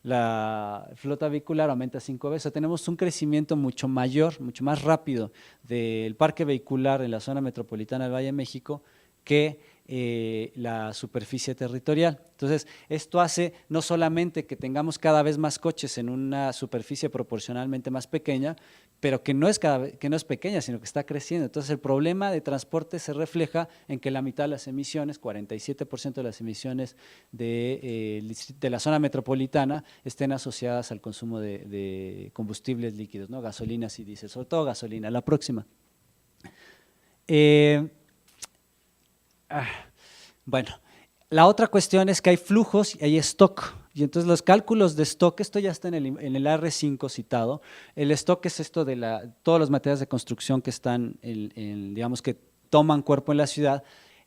la flota vehicular aumenta 5 veces. O sea, tenemos un crecimiento mucho mayor, mucho más rápido del parque vehicular en la zona metropolitana del Valle de México que la superficie territorial. Entonces, esto hace no solamente que tengamos cada vez más coches en una superficie proporcionalmente más pequeña, pero que no es pequeña, sino que está creciendo. Entonces, el problema de transporte se refleja en que la mitad de las emisiones, 47% de las emisiones de la zona metropolitana, estén asociadas al consumo de combustibles líquidos, ¿no?, gasolinas y diésel, sobre todo gasolina. La próxima. Bueno, la otra cuestión es que hay flujos y hay stock, y entonces los cálculos de stock, esto ya está en el R5 citado. El stock es esto de todos los materiales de construcción que están, digamos, que toman cuerpo en la ciudad.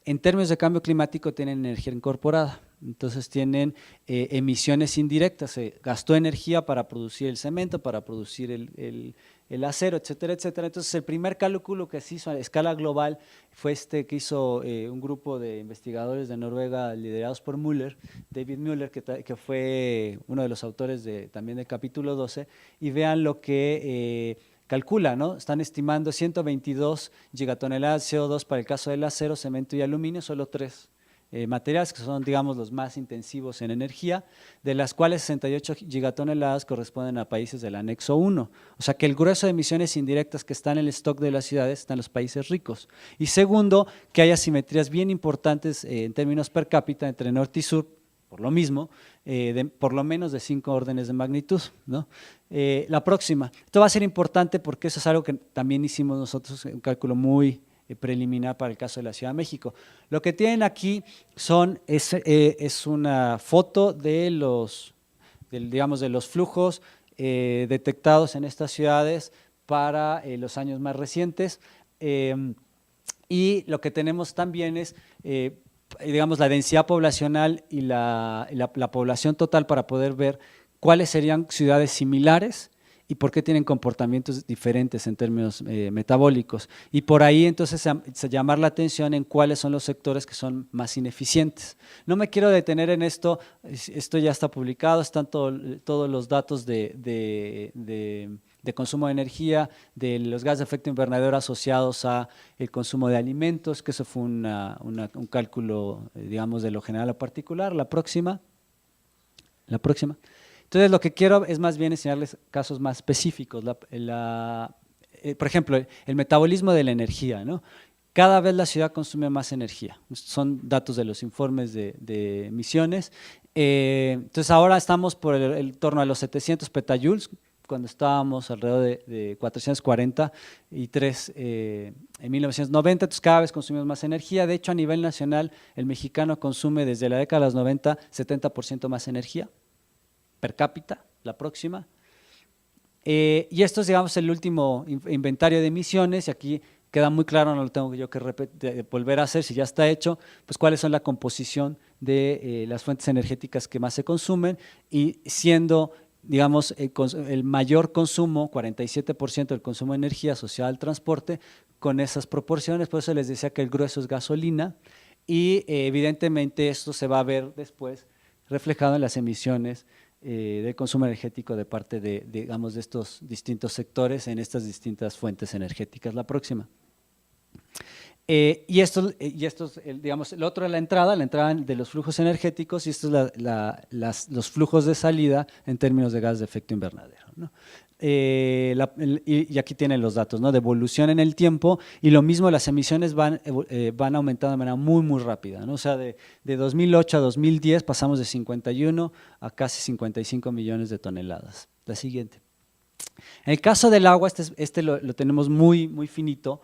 En términos de cambio climático tienen energía incorporada, entonces tienen emisiones indirectas. Se gastó energía para producir el cemento, para producir el acero, etcétera, etcétera. Entonces, el primer cálculo que se hizo a escala global fue que hizo un grupo de investigadores de Noruega liderados por Müller, David Müller, que fue uno de los autores también del capítulo 12, y vean lo que calcula, ¿no? Están estimando 122 gigatoneladas de CO2 para el caso del acero, cemento y aluminio, solo 3 materiales que son, digamos, los más intensivos en energía, de las cuales 68 gigatoneladas corresponden a países del anexo 1. O sea que el grueso de emisiones indirectas que están en el stock de las ciudades están en los países ricos. Y segundo, que hay asimetrías bien importantes en términos per cápita entre norte y sur, por lo mismo, por lo menos de 5 órdenes de magnitud, ¿no? La próxima. Esto va a ser importante porque eso es algo que también hicimos nosotros, un cálculo muy preliminar para el caso de la Ciudad de México. Lo que tienen aquí es una foto de los flujos detectados en estas ciudades para los años más recientes, y lo que tenemos también es digamos, la densidad poblacional y la población total para poder ver cuáles serían ciudades similares y por qué tienen comportamientos diferentes en términos metabólicos. Y por ahí entonces llamar la atención en cuáles son los sectores que son más ineficientes. No me quiero detener en esto ya está publicado, están todos los datos de consumo de energía, de los gases de efecto invernadero asociados a el consumo de alimentos, que eso fue un cálculo, digamos, de lo general a particular. La próxima. Entonces, lo que quiero es más bien enseñarles casos más específicos. Por ejemplo, el metabolismo de la energía, ¿no? Cada vez la ciudad consume más energía. Son datos de los informes de emisiones. Entonces, ahora estamos por el torno a los 700 petajoules, cuando estábamos alrededor de 443 en 1990, entonces cada vez consumimos más energía. De hecho, a nivel nacional, el mexicano consume desde la década de los 90 70% más energía per cápita. La próxima. Y esto es, digamos, el último inventario de emisiones, y aquí queda muy claro, no lo tengo yo que volver a hacer, si ya está hecho, pues cuáles son la composición de las fuentes energéticas que más se consumen, y siendo, digamos, el mayor consumo, 47% del consumo de energía asociado al transporte, con esas proporciones. Por eso les decía que el grueso es gasolina, y evidentemente esto se va a ver después reflejado en las emisiones del consumo energético de parte digamos, de estos distintos sectores en estas distintas fuentes energéticas. La próxima. Y esto es, digamos, el otro es la entrada de los flujos energéticos, y esto es los flujos de salida en términos de gas de efecto invernadero, ¿no? Y aquí tienen los datos, ¿no?, de evolución en el tiempo, y lo mismo, las emisiones van aumentando de manera muy, muy rápida, ¿no? O sea, de 2008 a 2010 pasamos de 51 a casi 55 millones de toneladas. La siguiente. En el caso del agua, lo tenemos muy, muy finito,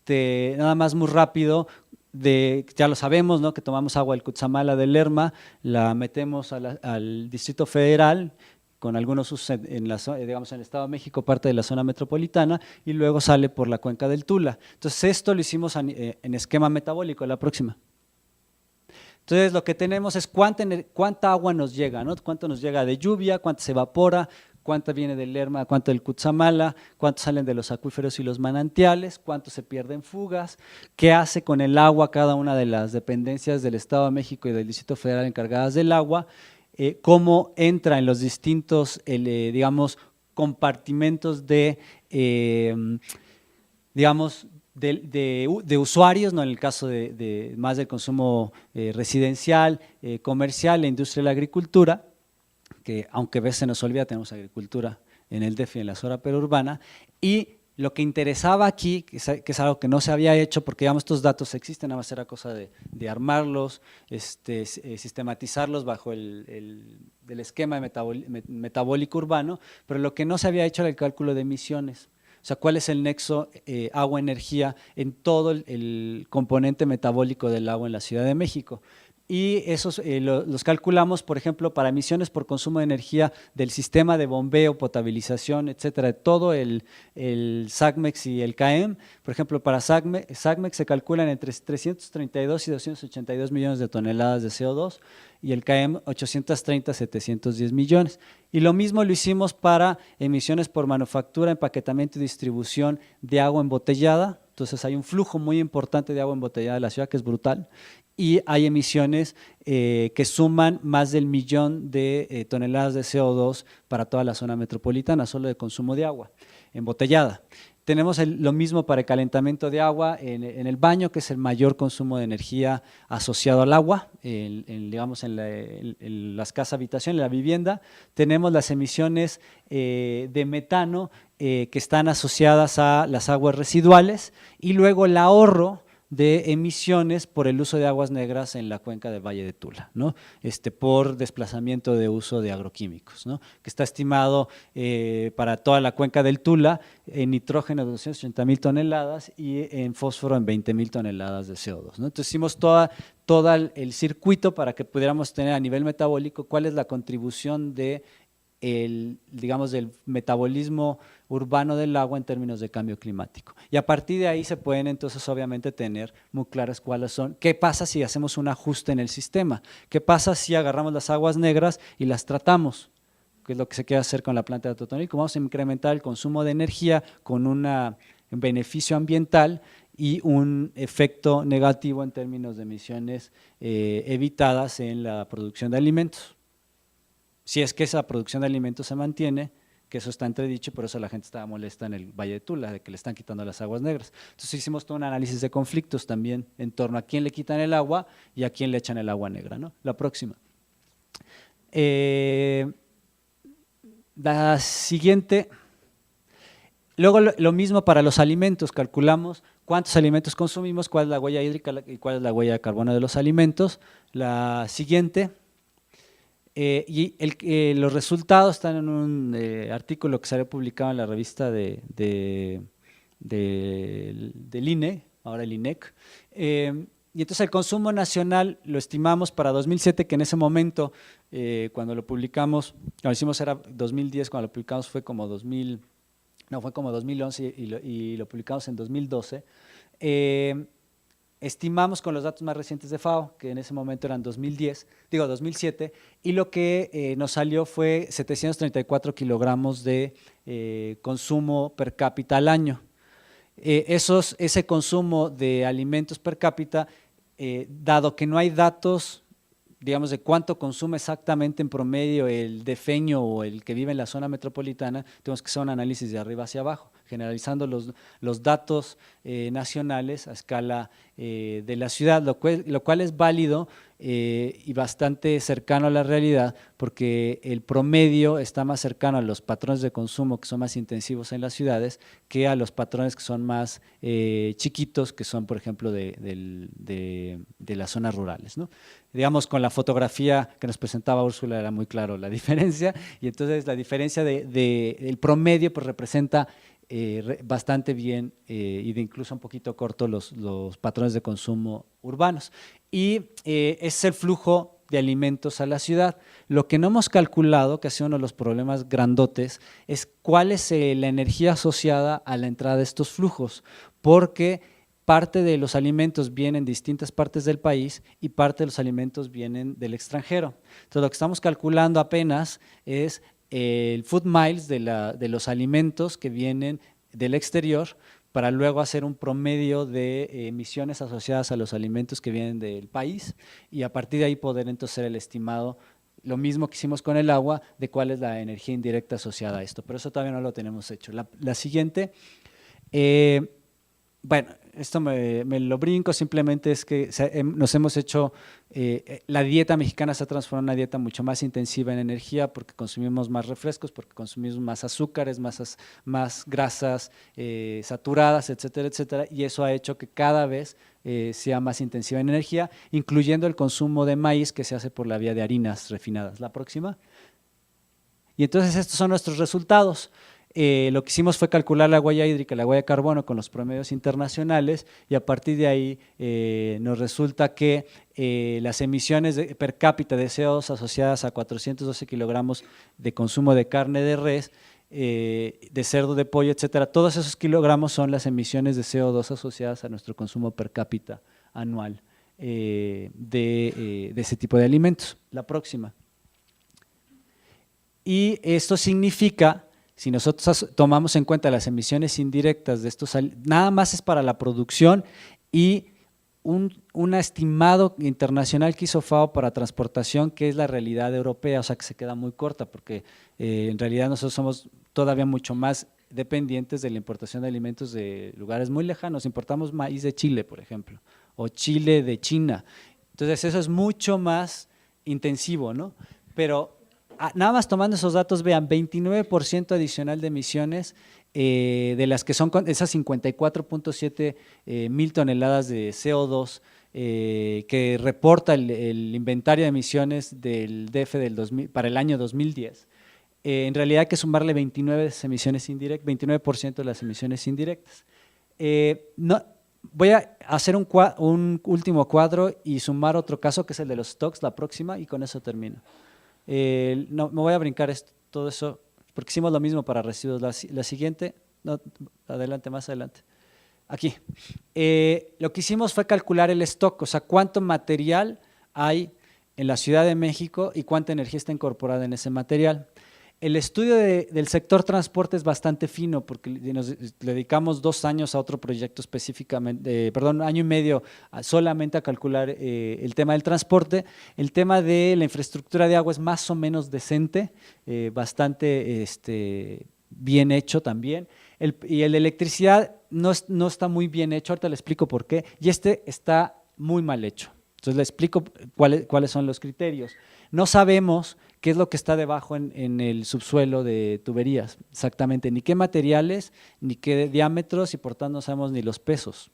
nada más muy rápido. Ya lo sabemos, ¿no?, que tomamos agua del Cutzamala, del Lerma, la metemos al Distrito Federal, con algunos usos digamos, en el Estado de México, parte de la zona metropolitana, y luego sale por la cuenca del Tula. Entonces, esto lo hicimos en esquema metabólico. La próxima. Entonces, lo que tenemos es cuánta agua nos llega, ¿no? Cuánto nos llega de lluvia, cuánto se evapora, cuánto viene del Lerma, cuánto del Cutzamala, cuánto salen de los acuíferos y los manantiales, cuánto se pierde en fugas, qué hace con el agua cada una de las dependencias del Estado de México y del Distrito Federal encargadas del agua, cómo entra en los distintos, digamos, compartimentos digamos, de usuarios, ¿no?, en el caso más del consumo residencial, comercial, la industria de la agricultura, que aunque a veces se nos olvida, tenemos agricultura en el DF y en la zona perurbana, y lo que interesaba aquí, que es algo que no se había hecho, porque digamos estos datos existen, nada más era cosa de armarlos, sistematizarlos bajo el esquema metabólico urbano, pero lo que no se había hecho era el cálculo de emisiones. O sea, cuál es el nexo agua-energía en todo el componente metabólico del agua en la Ciudad de México. Y esos los calculamos, por ejemplo, para emisiones por consumo de energía del sistema de bombeo, potabilización, etcétera, de todo el SACMEX y el CAEM. Por ejemplo, para SACMEX se calculan entre 332 y 282 millones de toneladas de CO2, y el CAEM 830 a 710 millones. Y lo mismo lo hicimos para emisiones por manufactura, empaquetamiento y distribución de agua embotellada. Entonces hay un flujo muy importante de agua embotellada de la ciudad, que es brutal, y hay emisiones que suman más del 1.000.000 de toneladas de CO2 para toda la zona metropolitana, solo de consumo de agua embotellada. Tenemos lo mismo para el calentamiento de agua en el baño, que es el mayor consumo de energía asociado al agua, digamos en las casas habitación, en la vivienda. Tenemos las emisiones de metano que están asociadas a las aguas residuales, y luego el ahorro de emisiones por el uso de aguas negras en la cuenca del Valle de Tula, ¿no? Por desplazamiento de uso de agroquímicos, ¿no?, que está estimado para toda la cuenca del Tula en nitrógeno de 280,000 toneladas y en fósforo en 20,000 toneladas de CO2, ¿no? Entonces hicimos todo el circuito para que pudiéramos tener a nivel metabólico cuál es la contribución digamos, del metabolismo urbano del agua en términos de cambio climático. Y a partir de ahí se pueden entonces obviamente tener muy claras cuáles son, qué pasa si hacemos un ajuste en el sistema, qué pasa si agarramos las aguas negras y las tratamos, que es lo que se quiere hacer con la planta de Atotonilco. Vamos a incrementar el consumo de energía con un beneficio ambiental y un efecto negativo en términos de emisiones evitadas en la producción de alimentos. Si es que esa producción de alimentos se mantiene, que eso está entredicho, por eso la gente estaba molesta en el Valle de Tula, de que le están quitando las aguas negras. Entonces hicimos todo un análisis de conflictos también en torno a quién le quitan el agua y a quién le echan el agua negra, ¿no? La próxima. La siguiente. Luego lo mismo para los alimentos, calculamos cuántos alimentos consumimos, cuál es la huella hídrica y cuál es la huella de carbono de los alimentos. La siguiente. Los resultados están en un artículo que salió publicado en la revista del INE, ahora el INEC. Y entonces el consumo nacional lo estimamos para 2007, que en ese momento, cuando lo publicamos, lo hicimos era 2010, cuando lo publicamos fue como 2011 y lo publicamos en 2012. Estimamos con los datos más recientes de FAO, que en ese momento eran 2007, y lo que nos salió fue 734 kilogramos de consumo per cápita al año. Ese consumo de alimentos per cápita, dado que no hay datos digamos, de cuánto consume exactamente en promedio el defeño o el que vive en la zona metropolitana, tenemos que hacer un análisis de arriba hacia abajo, generalizando los datos nacionales a escala de la ciudad, lo cual es válido y bastante cercano a la realidad, porque el promedio está más cercano a los patrones de consumo que son más intensivos en las ciudades que a los patrones que son más chiquitos, que son, por ejemplo, de las zonas rurales, ¿no? Digamos, con la fotografía que nos presentaba Úrsula era muy claro la diferencia, y entonces la diferencia del promedio pues representa bastante bien y de incluso un poquito corto los patrones de consumo urbanos. Y es el flujo de alimentos a la ciudad. Lo que no hemos calculado, que ha sido uno de los problemas grandotes, es cuál es la energía asociada a la entrada de estos flujos, porque parte de los alimentos vienen de distintas partes del país y parte de los alimentos vienen del extranjero. Entonces, lo que estamos calculando apenas es el food miles de los alimentos que vienen del exterior, para luego hacer un promedio de emisiones asociadas a los alimentos que vienen del país, y a partir de ahí poder entonces hacer el estimado, lo mismo que hicimos con el agua, de cuál es la energía indirecta asociada a esto, pero eso todavía no lo tenemos hecho. La siguiente, bueno, esto me lo brinco, simplemente es que nos hemos hecho, la dieta mexicana se ha transformado en una dieta mucho más intensiva en energía, porque consumimos más refrescos, porque consumimos más azúcares, más grasas saturadas, etcétera, etcétera, y eso ha hecho que cada vez sea más intensiva en energía, incluyendo el consumo de maíz que se hace por la vía de harinas refinadas. La próxima. Y entonces estos son nuestros resultados. Lo que hicimos fue calcular la huella hídrica, la huella de carbono con los promedios internacionales, y a partir de ahí nos resulta que las emisiones per cápita de CO2 asociadas a 412 kilogramos de consumo de carne de res, de cerdo, de pollo, etcétera, todos esos kilogramos son las emisiones de CO2 asociadas a nuestro consumo per cápita anual de ese tipo de alimentos. La próxima. Y esto significa, si nosotros tomamos en cuenta las emisiones indirectas de estos, nada más es para la producción, y un estimado internacional que hizo FAO para transportación, que es la realidad europea, o sea que se queda muy corta, porque en realidad nosotros somos todavía mucho más dependientes de la importación de alimentos de lugares muy lejanos. Importamos maíz de Chile, por ejemplo, o chile de China. Entonces eso es mucho más intensivo, ¿no? Pero nada más tomando esos datos, vean, 29% adicional de emisiones, de las que son esas 54.7 mil toneladas de CO2 que reporta el inventario de emisiones del DF para el año 2010. En realidad hay que sumarle 29 de esas emisiones indirectas, 29% de las emisiones indirectas. Voy a hacer un último cuadro y sumar otro caso, que es el de los stocks, la próxima, y con eso termino. No, me voy a brincar todo eso, porque hicimos lo mismo para residuos. La siguiente, no, adelante, más adelante. Aquí, lo que hicimos fue calcular el stock, o sea, cuánto material hay en la Ciudad de México y cuánta energía está incorporada en ese material. El estudio del sector transporte es bastante fino, porque nos dedicamos 2 años a otro proyecto específicamente, perdón, 1 año y medio solamente a calcular el tema del transporte. El tema de la infraestructura de agua es más o menos decente, bastante bien hecho también. Y el de electricidad no está muy bien hecho, ahorita le explico por qué, y está muy mal hecho. Entonces le explico cuáles son los criterios. No sabemos qué es lo que está debajo en el subsuelo de tuberías, exactamente, ni qué materiales, ni qué diámetros, y por tanto no sabemos ni los pesos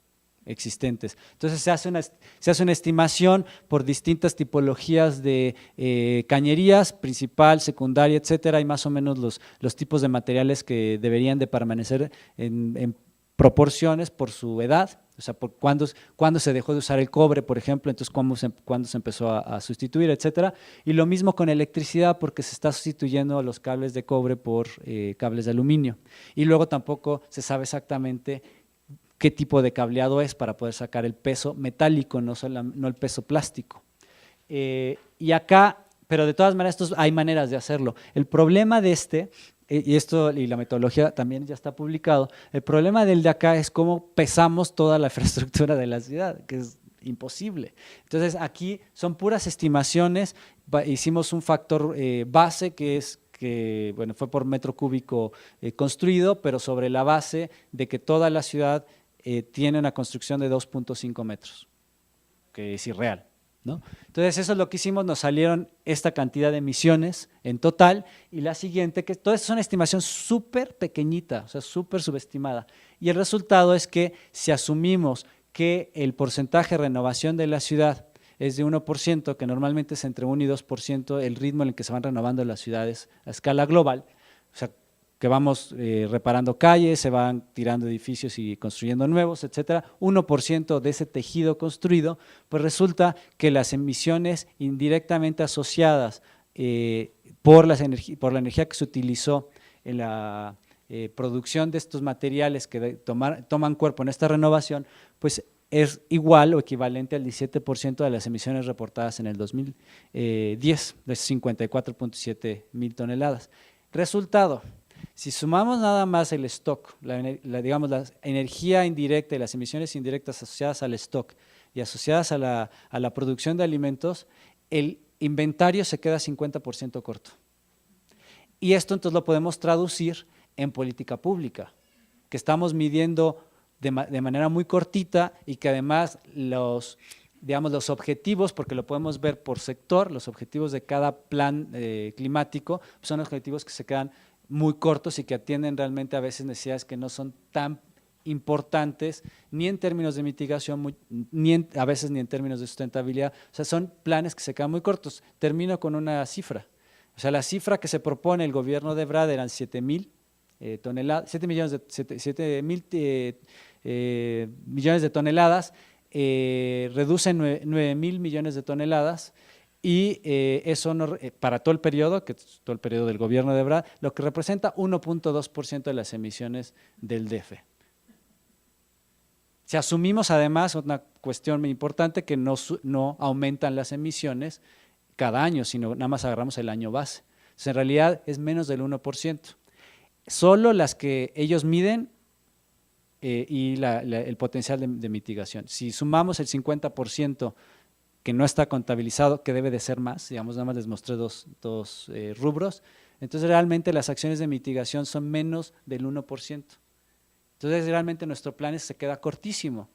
existentes. Entonces se hace una estimación por distintas tipologías de cañerías, principal, secundaria, etcétera, y más o menos los tipos de materiales que deberían de permanecer en proporciones por su edad, o sea, por cuándo se dejó de usar el cobre, por ejemplo, entonces cuándo se empezó a sustituir, etcétera. Y lo mismo con electricidad, porque se está sustituyendo los cables de cobre por cables de aluminio. Y luego tampoco se sabe exactamente qué tipo de cableado es, para poder sacar el peso metálico, no el peso plástico. Y acá, pero de todas maneras hay maneras de hacerlo. El problema de y la metodología también ya está publicado, el problema del de acá es cómo pesamos toda la infraestructura de la ciudad, que es imposible. Entonces, aquí son puras estimaciones, hicimos un factor base que bueno, fue por metro cúbico construido, pero sobre la base de que toda la ciudad tiene una construcción de 2.5 metros, que es irreal, ¿no? Entonces, eso es lo que hicimos, nos salieron esta cantidad de emisiones en total, y la siguiente, que todas son estimación súper pequeñita, o sea, súper subestimada, y el resultado es que si asumimos que el porcentaje de renovación de la ciudad es de 1%, que normalmente es entre 1 y 2% el ritmo en el que se van renovando las ciudades a escala global, o sea, que vamos reparando calles, se van tirando edificios y construyendo nuevos, etcétera, 1% de ese tejido construido, pues resulta que las emisiones indirectamente asociadas por la energía que se utilizó en la producción de estos materiales que toman cuerpo en esta renovación, pues es igual o equivalente al 17% de las emisiones reportadas en el 2010, de 54.7 mil toneladas. Resultado, si sumamos nada más el stock, digamos la energía indirecta y las emisiones indirectas asociadas al stock y asociadas a la producción de alimentos, el inventario se queda 50% corto. Y esto entonces lo podemos traducir en política pública, que estamos midiendo de manera muy cortita y que además los objetivos, porque lo podemos ver por sector, los objetivos de cada plan climático son objetivos que se quedan muy cortos y que atienden realmente a veces necesidades que no son tan importantes ni en términos de mitigación, a veces ni en términos de sustentabilidad. O sea, son planes que se quedan muy cortos. Termino con una cifra. O sea, la cifra que se propone el gobierno de Ebrard eran 7.000 toneladas, 7 millones de toneladas, reducen 9.000 millones de toneladas, y eso para todo el periodo, que es todo el periodo del gobierno de Ebrard, lo que representa 1.2% de las emisiones del DF. Si asumimos además una cuestión muy importante, que no aumentan las emisiones cada año, sino nada más agarramos el año base. Entonces, en realidad es menos del 1%. Solo las que ellos miden y el potencial de mitigación. Si sumamos el 50% que no está contabilizado, que debe de ser más, digamos, nada más les mostré dos rubros, entonces realmente las acciones de mitigación son menos del 1%. Entonces realmente nuestro plan se queda cortísimo,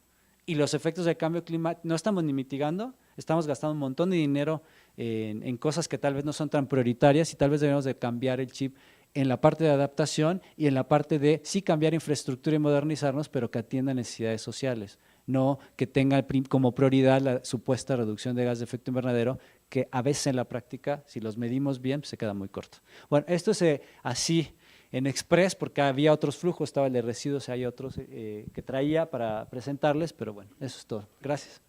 y los efectos del cambio climático no estamos ni mitigando, estamos gastando un montón de dinero en cosas que tal vez no son tan prioritarias, y tal vez debemos de cambiar el chip en la parte de adaptación y en la parte de sí cambiar infraestructura y modernizarnos, pero que atienda necesidades sociales, no que tenga como prioridad la supuesta reducción de gas de efecto invernadero, que a veces en la práctica, si los medimos bien, se queda muy corto. Bueno, esto es así en express, porque había otros flujos, estaba el de residuos y hay otros que traía para presentarles, pero bueno, eso es todo. Gracias.